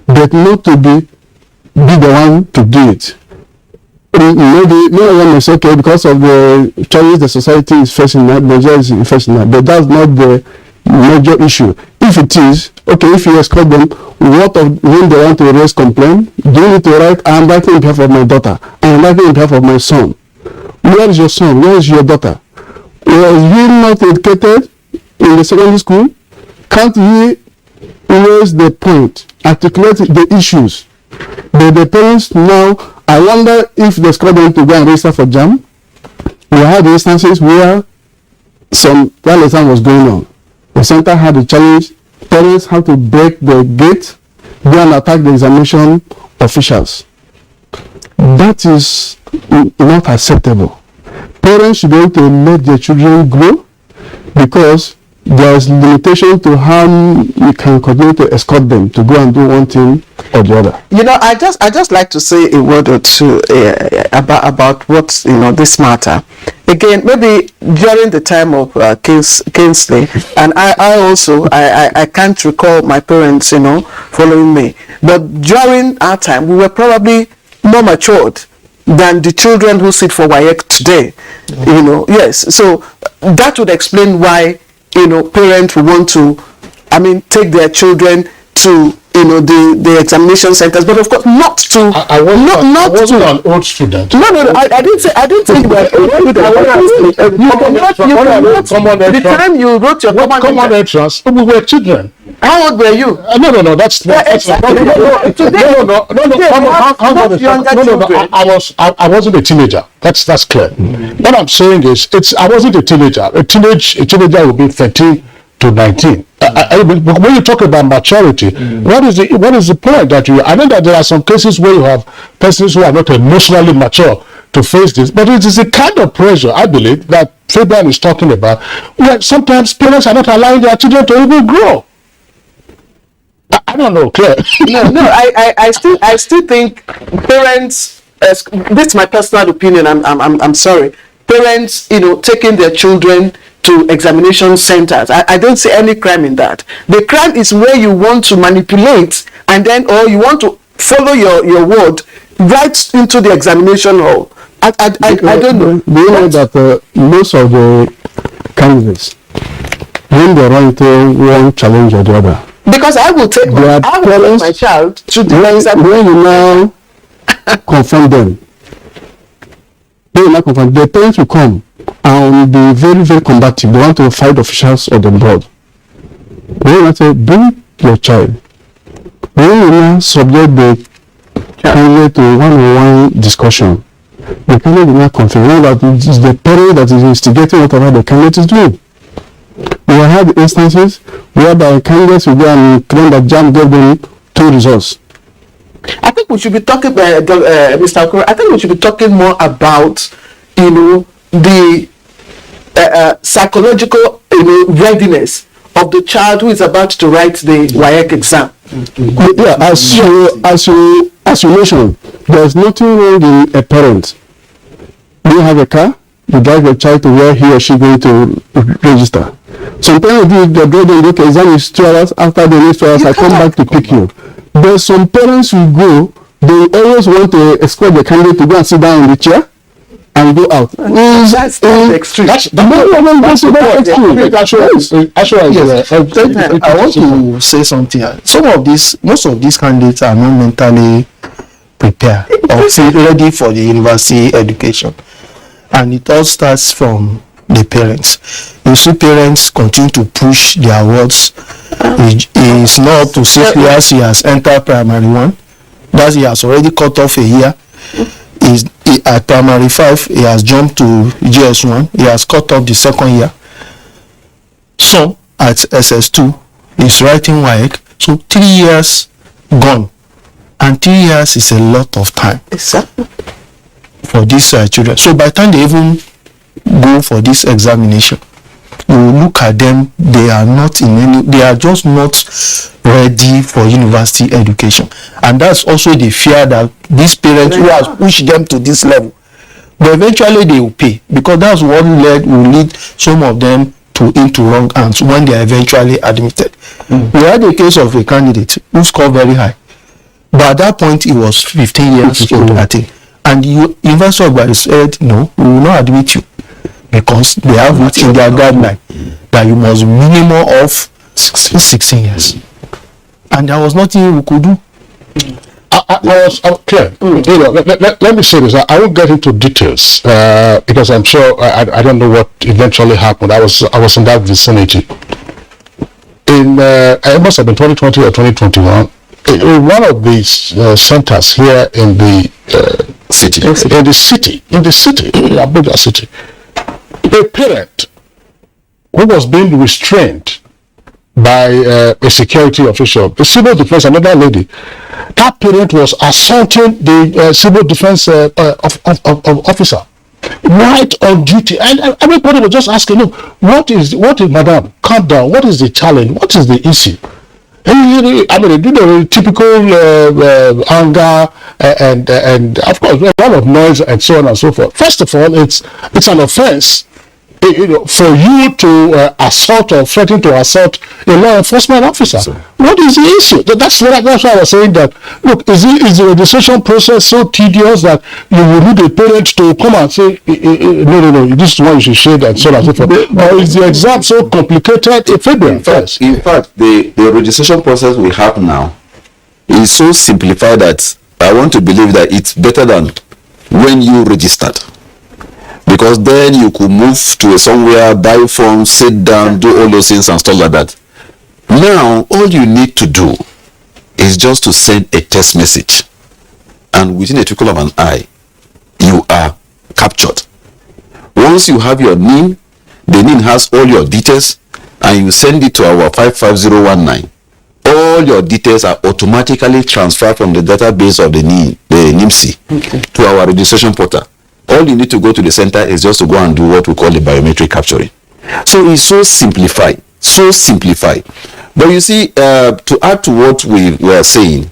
but not to be the one to do it. Maybe no one is okay because of the challenges the society is facing, Nigeria is facing, but that's not the major issue. If it is, okay, if you escort them, what of when they want to raise complaint, do you need to write, I am writing on behalf of my daughter, I am writing on behalf of my son. Where is your son? Where is your daughter? Was he not educated in the secondary school? Can't he raise the point, articulate the issues? But the parents now, I wonder if they escort them to go and register for Jamb. We had instances where while the exam was going on, the center had a challenge. Parents had to break the gate, go and attack the examination officials. That is not acceptable. Parents should be able to let their children grow because there is limitation to how you can continue to escort them to go and do one thing or the other. You know, I just like to say a word or two about what, this matter. Again, maybe during the time of Kingsley, and I also can't recall my parents, following me. But during our time, we were probably more matured than the children who sit for WAEC today. Yes. So that would explain why parents will want to, take their children to, the examination centers, but of course not to. I wasn't an old student. No, I didn't say that. The time you wrote your common entrance, we were children. How old were you? No, that's not. I wasn't a teenager. That's clear. What I'm saying is, I wasn't a teenager. A teenager would be 13 to 19. When you talk about maturity, what is the point that you? I know that there are some cases where you have persons who are not emotionally mature to face this, but it is a kind of pressure, I believe, that Fabian is talking about, where sometimes parents are not allowing their children to even grow. I don't know, Claire. I still think parents. This is my personal opinion. I'm sorry. Parents, taking their children to examination centers. I don't see any crime in that. The crime is where you want to manipulate and then, or you want to follow your word right into the examination hall. I don't know. Do you know that most of the candidates, when they run into one challenge or the other, because I will take my child to the examination. When you now confront them, the parents will come and be very, very combative. They want to fight officials on the board. When I say, bring your child. When you now subject the candidate to one-on-one discussion, the candidate will not confirm that it is the parent that is instigating whatever the candidate is doing. We have had instances whereby candidates will go and claim that Jamb gave them 2 results. I think we should be talking, Mr. Okoro, I think we should be talking more about, the psychological, readiness of the child who is about to write the WAEC exam. Yeah, as you mentioned, there's nothing wrong in a parent. You have a car, you drive your child to where he or she going to register. Some parents do the driving, okay, exam is 2 hours, after the next 2 hours, I come back to pick you. But some parents will go, they always want to escort the candidate to go and sit down in the chair and go out. That's extreme. I want to say something. Most of these candidates are not mentally prepared or ready for the university education. And it all starts from the parents. You see parents continue to push their words. He is not up to 6 years, he has entered primary 1. That he has already cut off a year. At primary 5, he has jumped to GS1. He has cut off the second year. So at SS2, he's writing WAEC. So 3 years gone. And 3 years is a lot of time. Exactly. For these children. So by the time they even go for this examination, you will look at them, they are just not ready for university education. And that's also the fear that these parents who has pushed them to this level. But eventually they will pay, because that's what will lead some of them into wrong hands when they are eventually admitted. We had a case of a candidate who scored very high. But at that point he was 15 years old, I think. And the University of Ibadan said, no, we will not admit you, because they have it in their guideline that you must minimum of 16 years. And there was nothing we could do. I was clear. Let me say this. I won't get into details because I'm sure I don't know what eventually happened. I was in that vicinity. It must have been 2020 or 2021. In one of these centers here in the city, in Abuja city, a parent who was being restrained by a security official, a civil defense, another lady. That parent was assaulting the civil defense officer right on duty, and everybody was just asking, look, what is madam, calm down, what is the challenge, what is the issue? And they do the typical anger and of course a lot of noise and so on and so forth. First of all, it's an offense for you to assault or threaten to assault a law enforcement officer. So, what is the issue? That's why I was saying that, look, is the registration process so tedious that you will need a parent to come and say, no, this is one you should shade and so on and so forth? Or is the exam so complicated? In fact, the registration process we have now is so simplified that I want to believe that it's better than when you registered. Because then you could move to somewhere, buy forms, sit down, do all those things and stuff like that. Now, all you need to do is just to send a text message. And within a twinkle of an eye, you are captured. Once you have your NIN, the NIN has all your details, and you send it to our 55019. All your details are automatically transferred from the database of the NIMC to our registration portal. All you need to go to the center is just to go and do what we call the biometric capturing. So it's so simplified. But you see, to add to what we were saying,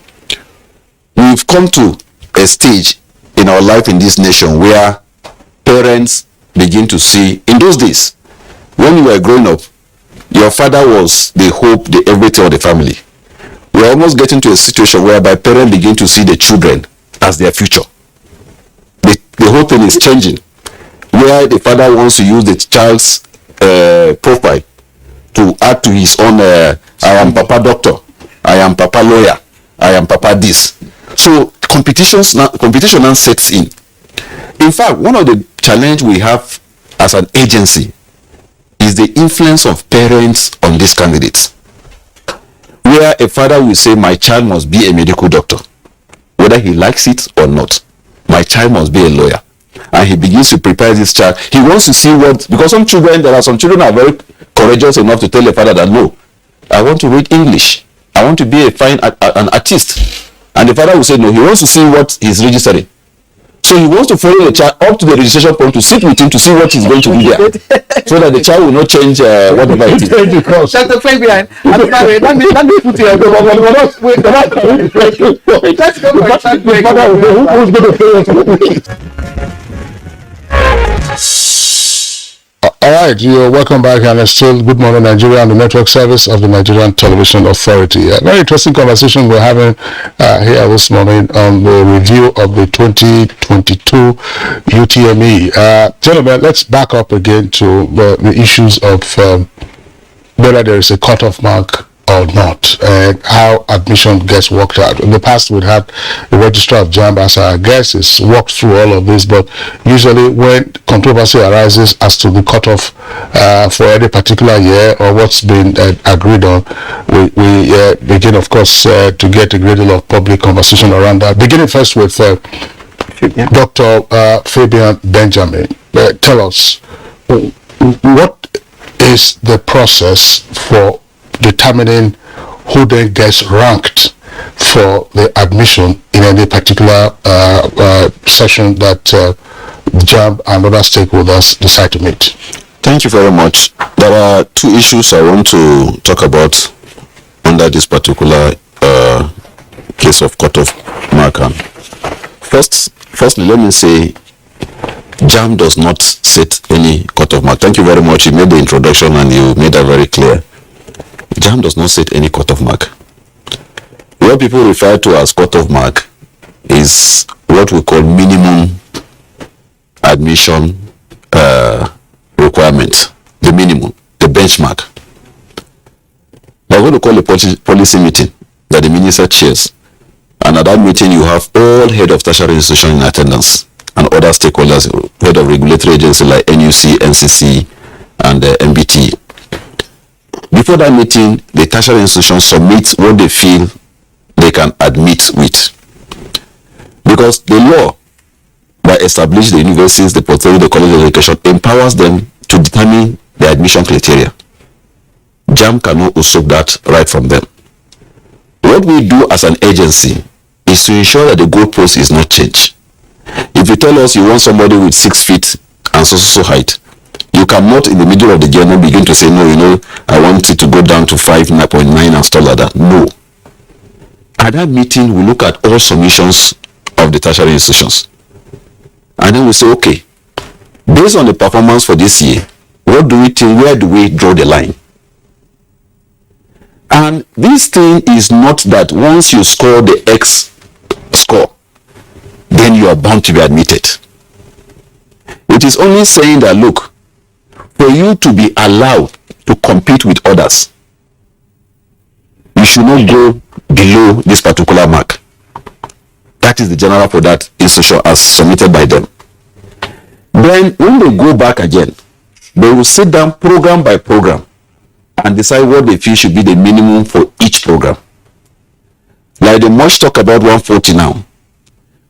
we've come to a stage in our life in this nation where parents begin to see, in those days, when you were growing up, your father was the hope, the everything of the family. We're almost getting to a situation whereby parents begin to see the children as their future. The whole thing is changing, where the father wants to use the child's profile to add to his own, I am papa doctor, I am papa lawyer, I am papa this. So competition now sets in. In fact, one of the challenges we have as an agency is the influence of parents on these candidates. Where a father will say, my child must be a medical doctor, whether he likes it or not. My child must be a lawyer. And he begins to prepare this child. He wants to see what, because there are some children are very courageous enough to tell the father that, no, I want to read English. I want to be an artist. And the father will say, no, he wants to see what he's registering. So he wants to follow the child up to the registration point to sit with him to see what he's going to do there. So that the child will not change whatever it is. Dr. Fabian, let me put you All right, you're welcome back, and it's still Good Morning Nigeria on the network service of the Nigerian Television Authority. A very interesting conversation we're having here this morning on the review of the 2022 UTME. Gentlemen, let's back up again to the issues of whether there is a cutoff mark or not, and how admission gets worked out. In the past, we'd had the registrar of Jamb as our guest, is walked through all of this, but usually when controversy arises as to the cutoff for any particular year or what's been agreed on, we begin, of course, to get a great deal of public conversation around that. Beginning first with Dr. Fabian Benjamin. Tell us, what is the process for determining who then gets ranked for the admission in any particular session that Jamb and other stakeholders decide to meet? Thank you very much. There are two issues I want to talk about under this particular case of cutoff marker. Firstly, let me say, Jamb does not set any cutoff mark. Thank you very much. You made the introduction and you made that very clear. Jamb does not set any cutoff mark. What people refer to as cutoff mark is what we call minimum admission requirement. The minimum, the benchmark. We're going to call a policy meeting that the minister chairs. And at that meeting, you have all head of tertiary institutions in attendance and other stakeholders, head of regulatory agencies like NUC, NCC, and MBT. Before that meeting, the tertiary institutions submit what they feel they can admit with. Because the law that establishes the universities, the portfolio, the college of education empowers them to determine the admission criteria. Jamb cannot usurp that right from them. What we do as an agency is to ensure that the goalpost is not changed. If you tell us you want somebody with 6 feet and so height, you cannot in the middle of the journey begin to say, no, I want it to go down to 5.9 and stuff like that. No. At that meeting, we look at all submissions of the tertiary institutions. And then we say, okay, based on the performance for this year, what do we think, where do we draw the line? And this thing is not that once you score the X score, then you are bound to be admitted. It is only saying that, look, for you to be allowed to compete with others, you should not go below this particular mark. That is the general for that institution as submitted by them. Then when they go back again, they will sit down program by program and decide what they feel should be the minimum for each program. Like the much talk about 140 now.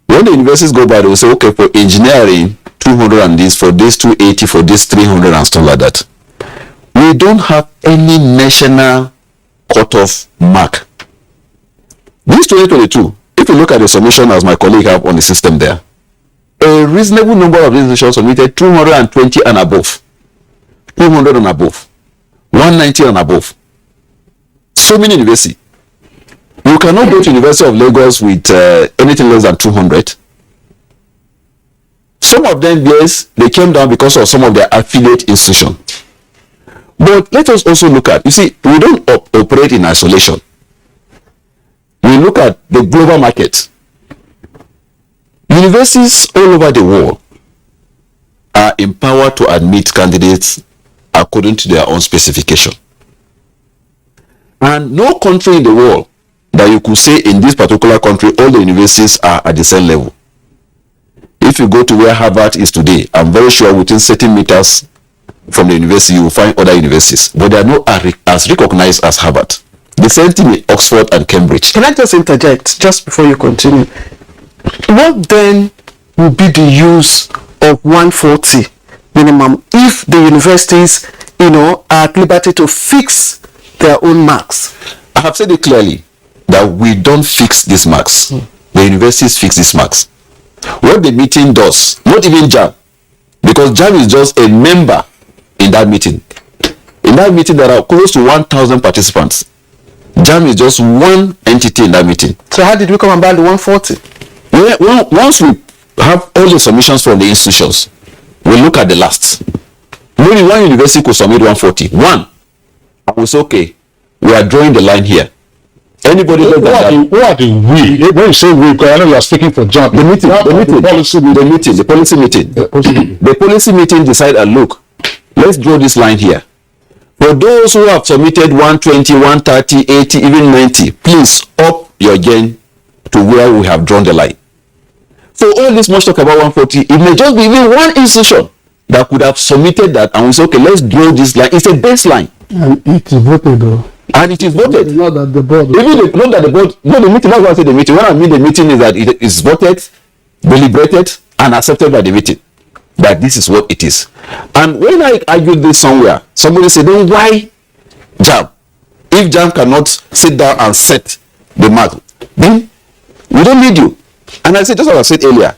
When the universities go by, they will say, okay, for engineering, 200 and this, for this 280, for this 300 and stuff like that. We don't have any national cutoff mark. This 2022, if you look at the submission as my colleague have on the system there, a reasonable number of institutions submitted 220 and above, 200 and above, 190 and above. So many universities. You cannot go to University of Lagos with anything less than 200. Some of them, yes, they came down because of some of their affiliate institutions. But let us also look at, you see, we don't operate in isolation. We look at the global market. Universities all over the world are empowered to admit candidates according to their own specification. And no country in the world that you could say in this particular country all the universities are at the same level. If you go to where Harvard is today, I'm very sure within certain meters from the university you will find other universities, but they are not as recognized as Harvard. The same thing in Oxford and Cambridge. Can I just interject just before you continue? What then will be the use of 140 minimum if the universities, are at liberty to fix their own marks? I have said it clearly that we don't fix these marks. The universities fix these marks. What the meeting does, not even Jamb, because Jamb is just a member in that meeting. In that meeting, there are close to 1,000 participants. Jamb is just one entity in that meeting. So how did we come about the 140? Once we have all the submissions from the institutions, we look at the last. Maybe one university could submit 140. One. And we say, okay, we are drawing the line here. Anybody less than that? Who are the we? When you say we, because I know you are speaking for Jamb. The policy meeting decide, look, let's draw this line here. For those who have submitted 120, 130, 80, even 90, please up your game to where we have drawn the line. For all this much talk about 140, it may just be even one institution that could have submitted that, and we say, okay, let's draw this line. It's a baseline. And it is voted though. And it is voted. Not that the board. Not that the board. No, the meeting. That's why I say the meeting. When I mean the meeting is that it is voted, deliberated, and accepted by the meeting. That this is what it is. And when I argued this somewhere, somebody said, then why Jamb? If Jamb cannot sit down and set the mark, then we don't need you. And I said, just as I said earlier,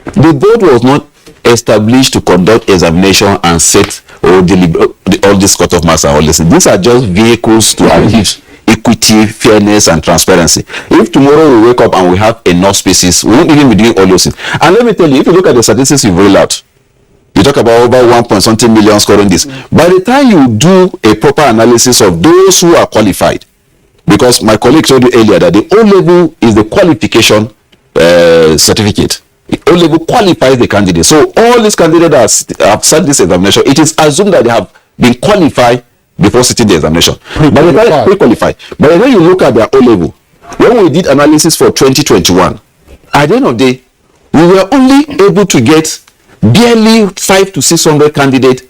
the board was not established to conduct examination and set or deliberate all this cut-off marks and all this. These are just vehicles to achieve equity, fairness, and transparency. If tomorrow we wake up and we have enough spaces, we won't even be doing all those things. And let me tell you, if you look at the statistics you roll out, you talk about over 1.something million scoring this. By the time you do a proper analysis of those who are qualified, because my colleague told you earlier that the O-level is the qualification certificate. The O-level qualifies the candidate. So all these candidates that have sat this examination, it is assumed that they have been qualified before sitting the examination. By the time pre-qualified. By the time you look at their O-level, when we did analysis for 2021, at the end of the day, we were only able to get barely 500 to 600 candidates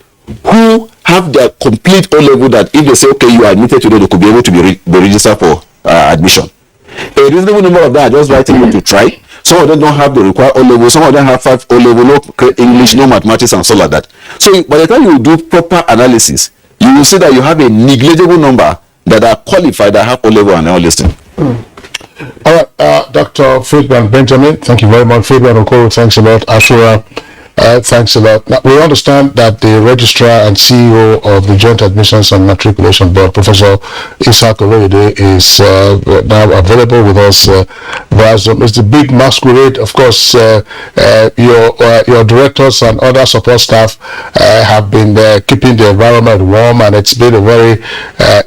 who have their complete O-level, that if they say, okay, you are admitted today, they could be able to be registered for admission. A reasonable number of them are just writing you to try. Some of them don't have the required O-level. Some of them have 5 O-level, no English, no mathematics, and so like that. So by the time you do proper analysis, you will see that you have a negligible number that are qualified, that have O-level and all this thing. All right, Dr. Friedman Benjamin, thank you very much. Friedman Okoro, thanks a lot. Ashura, thanks a lot. Now, we understand that the registrar and CEO of the Joint Admissions and Matriculation Board, Professor Isaac Oloyede, is now available with us via Zoom. It's the big masquerade. Of course, your directors and other support staff have been keeping the environment warm, and it's been a very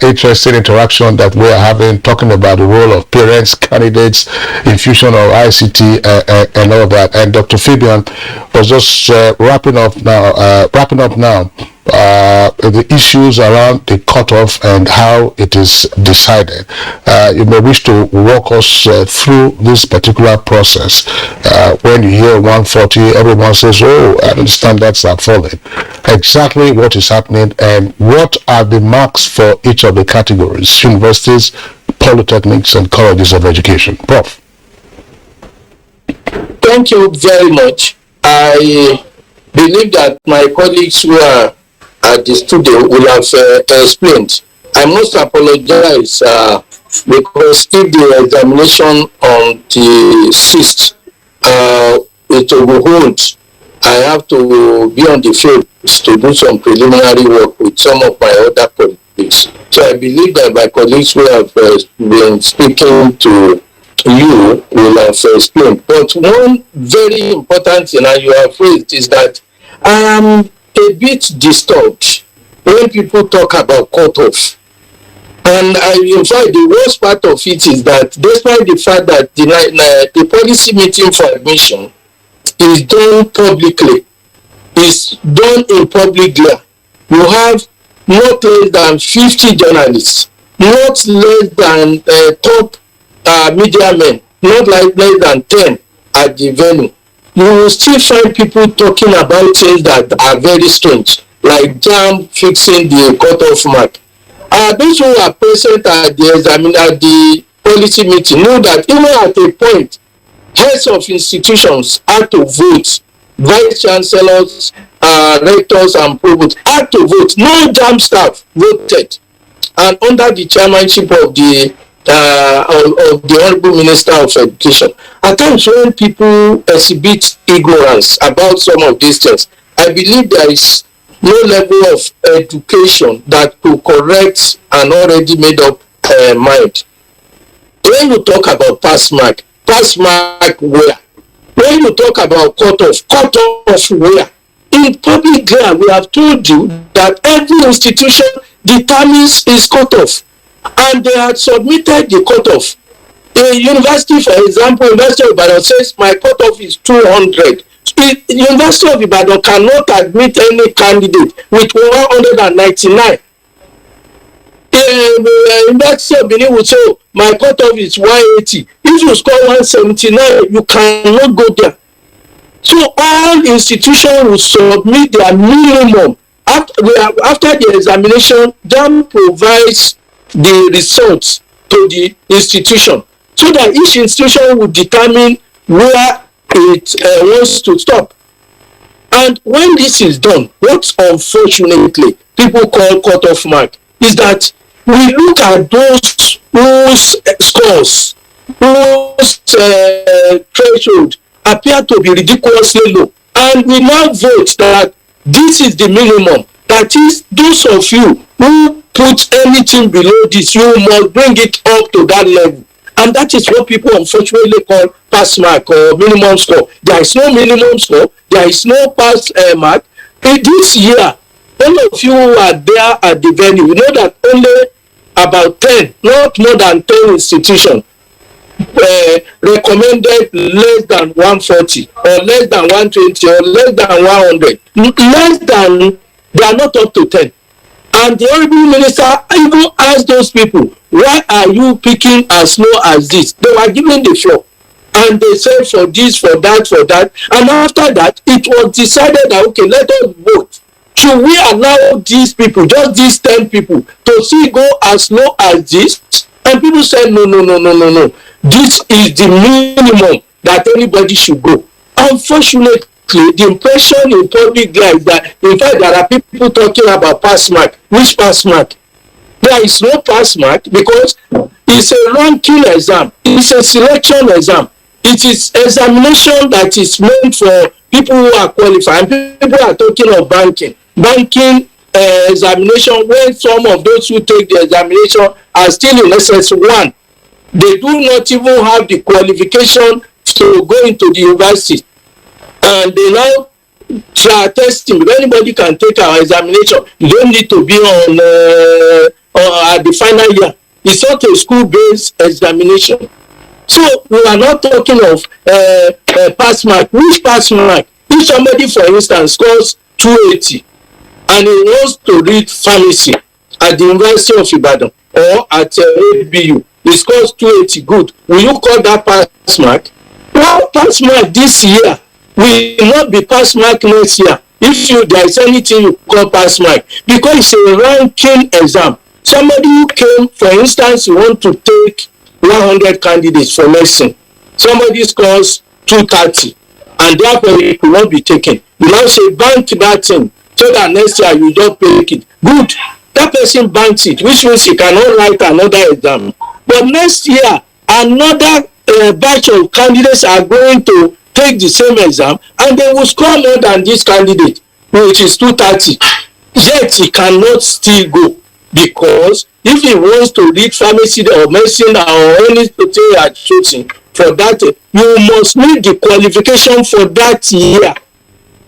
interesting interaction that we are having, talking about the role of parents, candidates, infusion of ICT, and all that. And Dr. Fabian was just wrapping up now the issues around the cutoff and how it is decided. You may wish to walk us through this particular process. When you hear 140, everyone says, oh, and the standards are falling. Exactly what is happening, and what are the marks for each of the categories: universities, polytechnics, and colleges of education? Prof. Thank you very much. I believe that my colleagues who are at the studio will have explained. I must apologize because if the examination on the 6th it will be hold, I have to be on the field to do some preliminary work with some of my other colleagues. So I believe that my colleagues who have been speaking to you will have explained. But one very important thing, and you have raised, is that I am a bit disturbed when people talk about cutoff. And in fact, the worst part of it is that despite the fact that the policy meeting for admission is done publicly, is done in public glare, you have not less than 50 journalists, not less than top media men, not like less than 10 at the venue. You will still find people talking about things that are very strange, like Jamb fixing the cutoff mark. Those who are present at the policy meeting know that even at a point, heads of institutions had to vote, vice chancellors, rectors, and provosts had to vote. No Jamb staff voted, and under the chairmanship of the Honorable Minister of Education. At times when people exhibit ignorance about some of these things, I believe there is no level of education that could correct an already made up mind. When you talk about pass mark where? When you talk about cutoff where? In public glare, we have told you that every institution determines its cutoff, and they had submitted the cutoff. A university, for example, University of Ibadan says my cutoff is 200. The University of Ibadan cannot admit any candidate with 199. University of Benin will say, oh, my cutoff is 180. If you score 179, you cannot go there. So all institutions will submit their minimum. After the examination, Jamb provides the results to the institution, so that each institution will determine where it wants to stop. And when this is done, what unfortunately people call cutoff mark is that we look at those whose scores, whose threshold appear to be ridiculously low, and we now vote that this is the minimum. That is, those of you who put anything below this, you must bring it up to that level. And that is what people unfortunately call pass mark or minimum score. There is no minimum score. There is no pass mark. In this year, all of you who are there at the venue, you know that only about 10, not more than 10 institutions recommended less than 140 or less than 120 or less than 100. Less than, they are not up to 10. And the Honorable Minister even asked those people, why are you picking as low as this? They were given the floor. And they said for this, for that, for that. And after that, it was decided that, okay, let us vote. Should we allow these people, just these 10 people, to see go as low as this? And people said, no. This is the minimum that anybody should go. Unfortunately, the impression in public life that, in fact, there are people talking about pass mark. Which pass mark? There is no pass mark because it's a ranking exam. It's a selection exam. It is examination that is meant for people who are qualified. And people are talking of banking. Banking examination, when some of those who take the examination are still in SS1. They do not even have the qualification to go into the university. And they now try testing. If anybody can take our examination, you don't need to be on at the final year. It's not a school-based examination. So we are not talking of pass mark. Which pass mark? If somebody, for instance, scores 280 and he wants to read pharmacy at the University of Ibadan or at ABU, he scores 280, good. Will you call that pass mark? Well, pass mark this year will not be pass mark next year. If there is anything you call pass mark, because it's a ranking exam. Somebody who came, for instance, you want to take 100 candidates for medicine. Somebody scores 230, and therefore it will not be taken. You now say bank that thing so that next year you don't take it. Good. That person banks it, which means he cannot write another exam. But next year, another batch of candidates are going to take the same exam, and they will score more than this candidate, which is 230. Yet he cannot still go, because if he wants to read pharmacy or medicine or any specialty at choosing for that, you must meet the qualification for that year.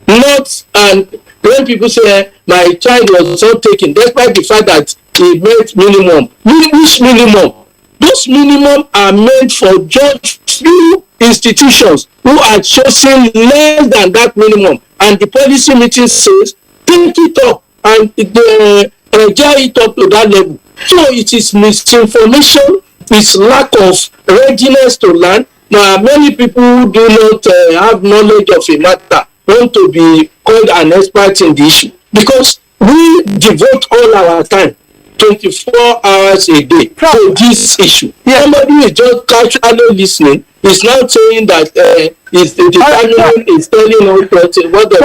Not, and when people say my child was not taken, despite the fact that he met minimum. Which minimum? Those minimum are meant for just few institutions who are choosing less than that minimum, and the policy meeting says take it up and get it up to that level. So it is misinformation, it's lack of readiness to learn. Now many people who do not have knowledge of a matter want to be called an expert in the issue, because we devote all our time 24 hours a day to this issue. Yeah. Somebody is just casually listening is now saying that is the determinant is telling us what the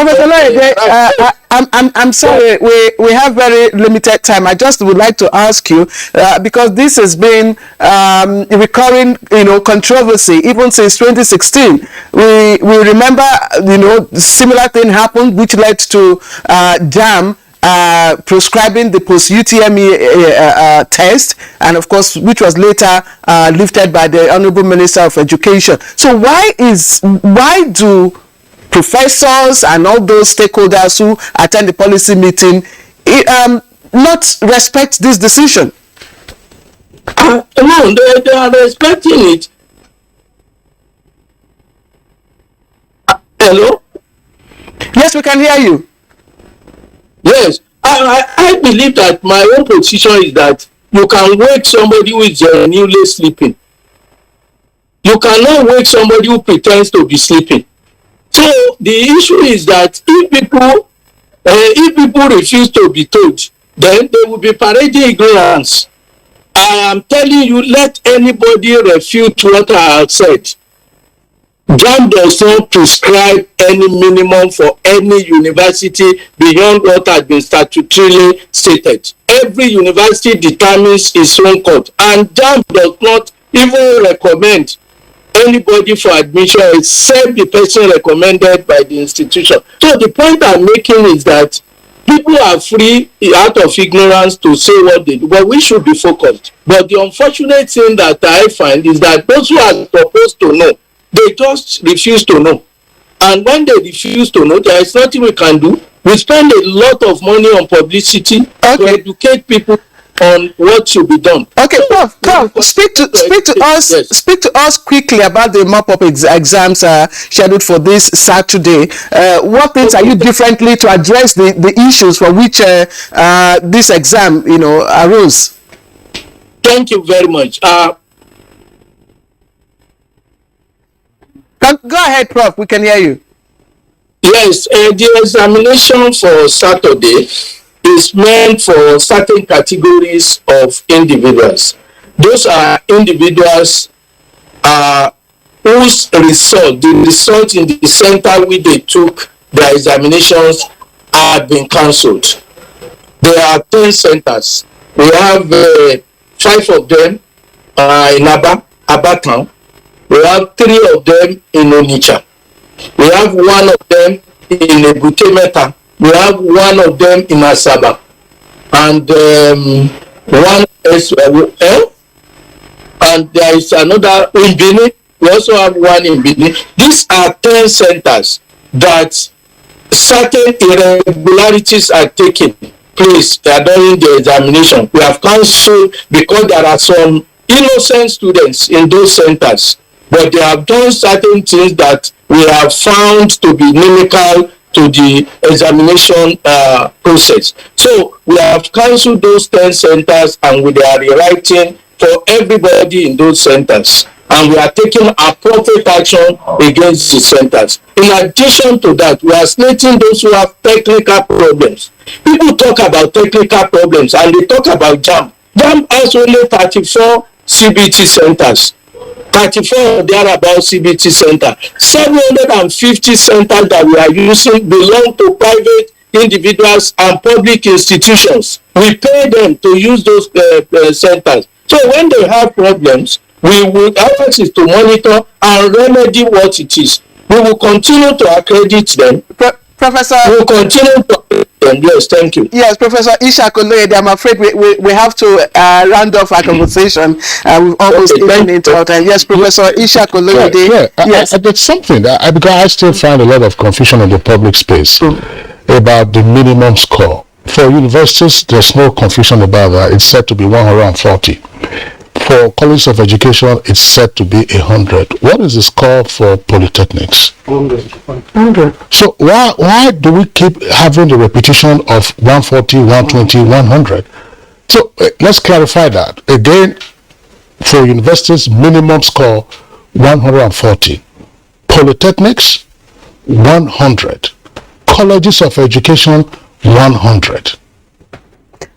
I'm sorry, we have very limited time. I just would like to ask you, because this has been recurring, controversy even since 2016. We remember, similar thing happened, which led to Jamb prescribing the post-UTME test, and of course, which was later lifted by the Honorable Minister of Education. So why do professors and all those stakeholders who attend the policy meeting not respect this decision? No, they are respecting it. Hello? Yes, we can hear you. Yes, I believe that my own position is that you can wake somebody who is genuinely sleeping. You cannot wake somebody who pretends to be sleeping. So the issue is that if people refuse to be told, then they will be parading ignorance. I am telling you, let anybody refute what I have said. Jamb does not prescribe any minimum for any university beyond what has been statutorily stated. Every university determines its own cut, and Jamb does not even recommend anybody for admission except the person recommended by the institution. So the point I'm making is that people are free out of ignorance to say what they do, but we should be focused. But the unfortunate thing that I find is that those who are supposed to know, they just refuse to know. And when they refuse to know, there is nothing we can do. We spend a lot of money on publicity to educate people on what should be done. Okay, Prof, speak to us quickly about the mop-up exams scheduled for this Saturday. What things are you differently to address the issues for which this exam, arose? Thank you very much. Go ahead, Prof. We can hear you. Yes, the examination for Saturday is meant for certain categories of individuals. Those are individuals whose the result in the center where they took their examinations have been cancelled. There are 10 centers. We have 5 of them in Aba town. We have 3 of them in Onitsha. We have 1 of them in UTME. We have 1 of them in Asaba. And one is and there is another in Benin. We also have 1 in Benin. These are 10 centers that certain irregularities are taking place during the examination. We have cancelled because there are some innocent students in those centers, but they have done certain things that we have found to be inimical to the examination process. So we have cancelled those 10 centers and we are rewriting for everybody in those centers. And we are taking appropriate action against the centers. In addition to that, we are slating those who have technical problems. People talk about technical problems and they talk about Jamb. Jamb has only 34 CBT centers. 34 thereabout CBT center. 750 centers that we are using belong to private individuals and public institutions. We pay them to use those centers. So when they have problems, ours is to monitor and remedy what it is. We will continue to accredit them. Professor, we will continue to accredit them. Yes, thank you. Yes, Professor Ishaq Oloyede, I'm afraid we have to round off our conversation. We've almost given it out. And yes, Professor Ishaq Oloyede. Yes, I did something because I still find a lot of confusion in the public space about the minimum score. For universities, there's no confusion about that. It's said to be 140. For colleges of education, it's said to be 100. What is the score for polytechnics? 100. So why do we keep having the repetition of 140, 120, 100? So let's clarify that. Again, for universities, minimum score 140. Polytechnics, 100. Colleges of education, 100.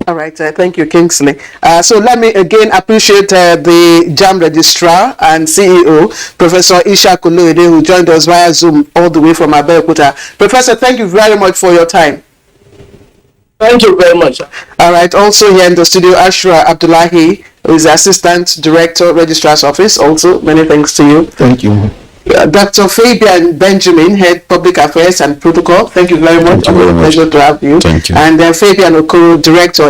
All right, thank you, Kingsley. So let me again appreciate the Jamb Registrar and CEO, Professor Ishaq Oloyede, who joined us via Zoom all the way from Abeokuta. Professor, thank you very much for your time. Thank you very much. All right, also here in the studio, Ashra Abdullahi, who is the Assistant Director, Registrar's Office. Also, many thanks to you. Thank you. Dr. Fabian Benjamin, Head Public Affairs and Protocol. Thank you very much. Thank you very much. Pleasure to have you. Thank you. And Fabian Okoro, Director,